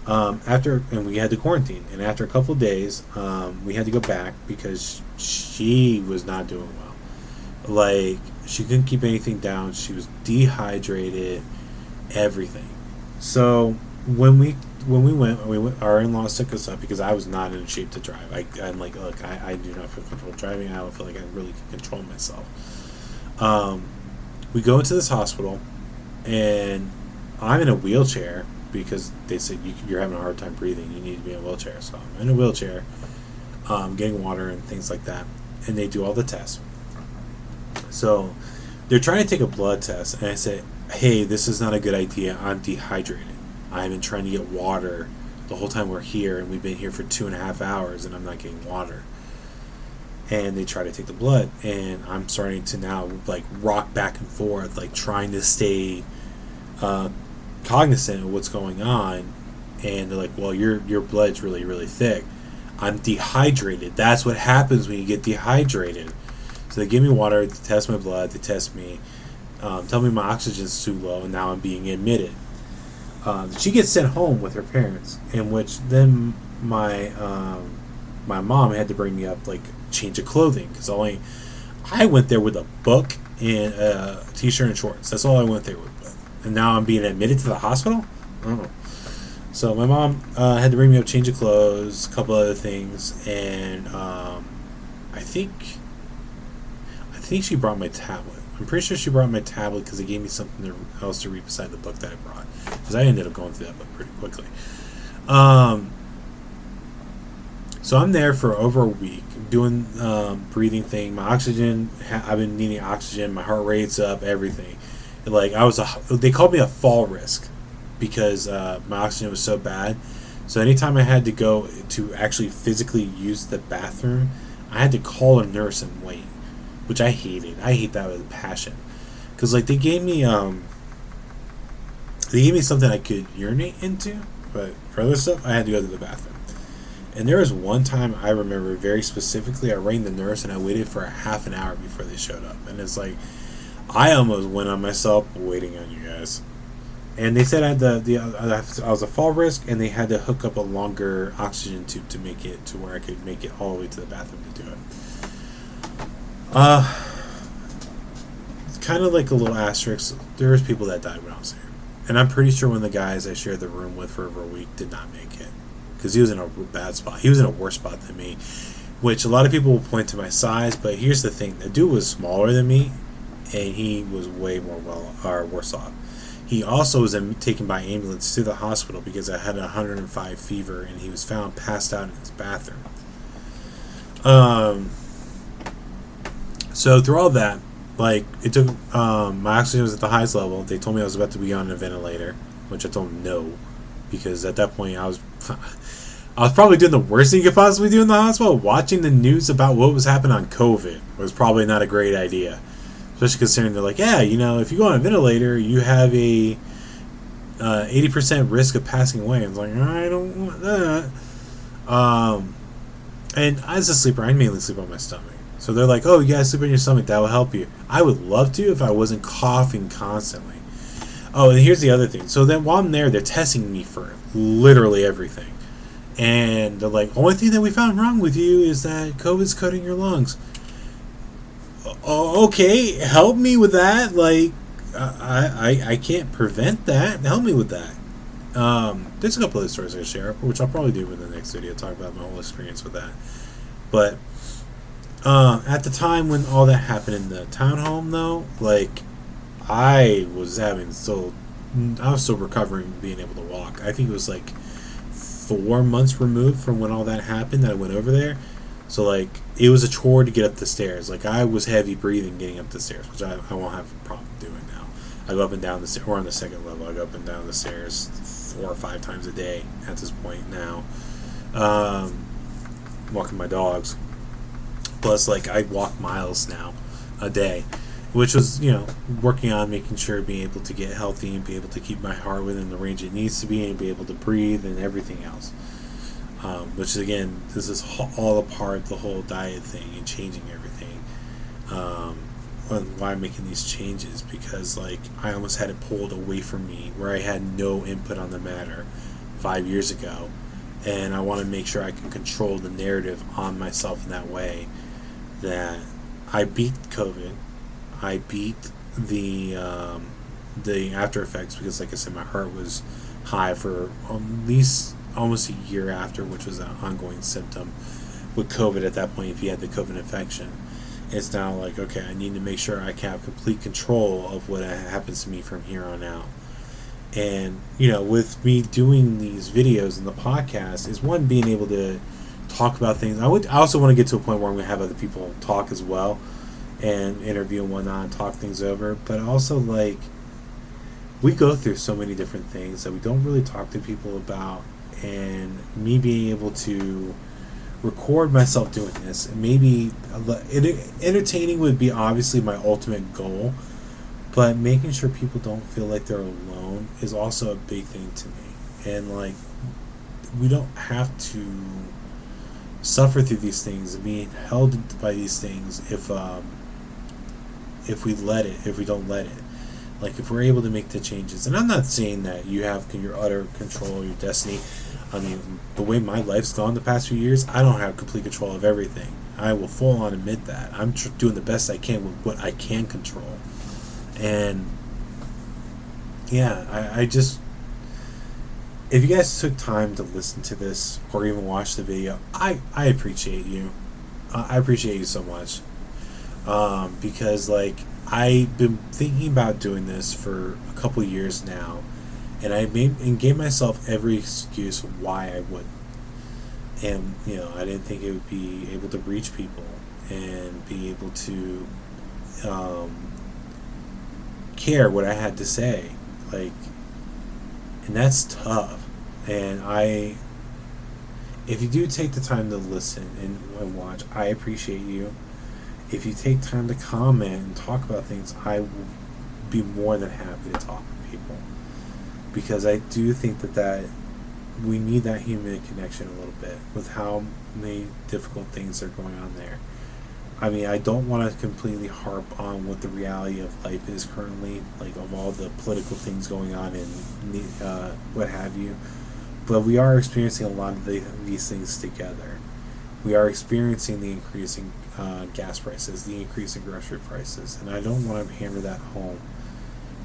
And we had to quarantine. And after a couple of days, we had to go back because she was not doing well. Like, she couldn't keep anything down. She was dehydrated, everything. So when we went, our in-laws took us up because I was not in shape to drive. I'm like, look, I do not feel comfortable driving. I don't feel like I really can control myself. We go into this hospital, and I'm in a wheelchair because they said you're having a hard time breathing. You need to be in a wheelchair. So I'm in a wheelchair, getting water and things like that. And they do all the tests. So they're trying to take a blood test. And I said, hey, this is not a good idea. I'm dehydrated. I've been trying to get water the whole time we're here. And we've been here for 2.5 hours and I'm not getting water. And they try to take the blood. And I'm starting to now like rock back and forth, like trying to stay cognizant of what's going on. And they're like, well, your blood's really, really thick. I'm dehydrated. That's what happens when you get dehydrated. So they give me water, they test my blood, they test me, tell me my oxygen's too low, and now I'm being admitted. She gets sent home with her parents, in which then my mom had to bring me up like change of clothing because I went there with a book and a t-shirt and shorts. That's all I went there with. And now I'm being admitted to the hospital? Oh. So my mom had to bring me up, change of clothes, a couple other things, and I think she brought my tablet. I'm pretty sure she brought my tablet because they gave me something else to read beside the book that I brought. Because I ended up going through that book pretty quickly. So I'm there for over a week doing breathing thing. My oxygen, I've been needing oxygen. My heart rate's up, everything. Like they called me a fall risk because my oxygen was so bad. So anytime I had to go to actually physically use the bathroom, I had to call a nurse and wait, which I hated. I hate that with a passion, because like they gave me something I could urinate into, but for other stuff I had to go to the bathroom. And there was one time I remember very specifically, I rang the nurse and I waited for a half an hour before they showed up, and it's like I almost went on myself waiting on you guys. And they said I had I was a fall risk, and they had to hook up a longer oxygen tube to make it to where I could make it all the way to the bathroom to do it. It's kind of like a little asterisk. There was people that died when I was there, and I'm pretty sure one of the guys I shared the room with for over a week did not make it because he was in a bad spot. He was in a worse spot than me, which a lot of people will point to my size. But here's the thing: the dude was smaller than me, and he was way worse off. He also was taken by ambulance to the hospital because I had a 105 fever, and he was found passed out in his bathroom. So through all that, like it took my oxygen was at the highest level. They told me I was about to be on a ventilator, which I told them no, because at that point I was probably doing the worst thing you could possibly do in the hospital. Watching the news about what was happening on COVID was probably not a great idea. Especially considering they're like, yeah, you know, if you go on a ventilator, you have a 80% risk of passing away. And it's like, I don't want that. And as a sleeper, I mainly sleep on my stomach. So they're like, oh, you gotta sleep on your stomach. That will help you. I would love to if I wasn't coughing constantly. Oh, and here's the other thing. So then while I'm there, they're testing me for literally everything. And they're like, only thing that we found wrong with you is that COVID's coating your lungs. Oh, okay, help me with that. Like, I can't prevent that. Help me with that. There's a couple other stories I share, which I'll probably do in the next video. Talk about my whole experience with that. But at the time when all that happened in the townhome, though, like I was still recovering, being able to walk. I think it was like 4 months removed from when all that happened that I went over there. So, like, it was a chore to get up the stairs. Like, I was heavy breathing getting up the stairs, which I won't have a problem doing now. I go up and down the stairs, or on the second level, I go up and down the stairs 4 or 5 times a day at this point now. Walking my dogs. Plus, like, I walk miles now a day, which was, you know, working on making sure being able to get healthy and be able to keep my heart within the range it needs to be and be able to breathe and everything else. Which is, again, this is all a part of the whole diet thing and changing everything. And why I'm making these changes, because like I almost had it pulled away from me where I had no input on the matter 5 years ago, and I want to make sure I can control the narrative on myself in that way. That I beat COVID, I beat the after effects, because like I said, my heart was high for at least almost a year after, which was an ongoing symptom with COVID at that point if you had the COVID infection. It's now like, okay, I need to make sure I can have complete control of what happens to me from here on out. And, you know, with me doing these videos and the podcast is one, being able to talk about things. I also want to get to a point where I'm going to have other people talk as well and interview and whatnot and talk things over. But also, like, we go through so many different things that we don't really talk to people about. And me being able to record myself doing this, and maybe entertaining would be obviously my ultimate goal, but making sure people don't feel like they're alone is also a big thing to me. And like, we don't have to suffer through these things and being held by these things if we don't let it. Like, if we're able to make the changes. And I'm not saying that you have your utter control, your destiny. I mean, the way my life's gone the past few years, I don't have complete control of everything. I will full on admit that. I'm doing the best I can with what I can control. And yeah, I just, if you guys took time to listen to this or even watch the video, I appreciate you. I appreciate you so much. Because like I've been thinking about doing this for a couple years now, and I made and gave myself every excuse why I would. And I didn't think it would be able to reach people and be able to care what I had to say, like, and that's tough. And if you do take the time to listen and watch, I appreciate you. If you take time to comment and talk about things, I will be more than happy to talk with people, because I do think that we need that human connection a little bit with how many difficult things are going on there. I mean, I don't want to completely harp on what the reality of life is currently, like of all the political things going on and what have you, but we are experiencing a lot of these things together. We are experiencing the increasing gas prices, the increase in grocery prices, and I don't want to hammer that home.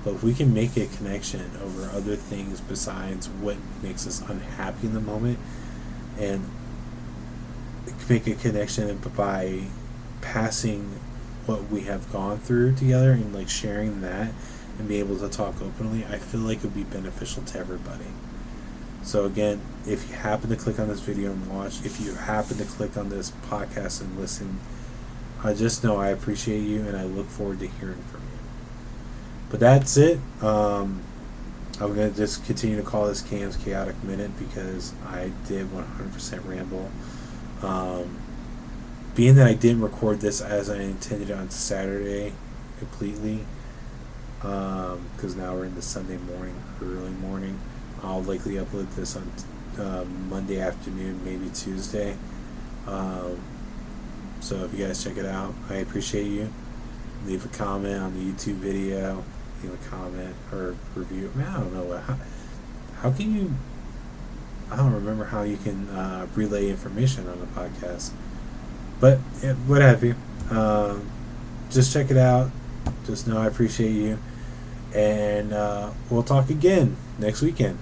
But if we can make a connection over other things besides what makes us unhappy in the moment, and make a connection by passing what we have gone through together and like sharing that and be able to talk openly, I feel like it would be beneficial to everybody. So again, if you happen to click on this video and watch, if you happen to click on this podcast and listen, I just know I appreciate you and I look forward to hearing from you. But that's it. I'm going to just continue to call this Cam's Chaotic Minute because I did 100% ramble. Being that I didn't record this as I intended on Saturday completely, because now we're in the Sunday morning, early morning, I'll likely upload this on Monday afternoon, maybe Tuesday. So if you guys check it out, I appreciate you. Leave a comment on the YouTube video. Leave a comment or review. I mean, I don't know how can you. I don't remember how you can relay information on a podcast, but what have you. Just check it out. Just know I appreciate you, and we'll talk again next weekend.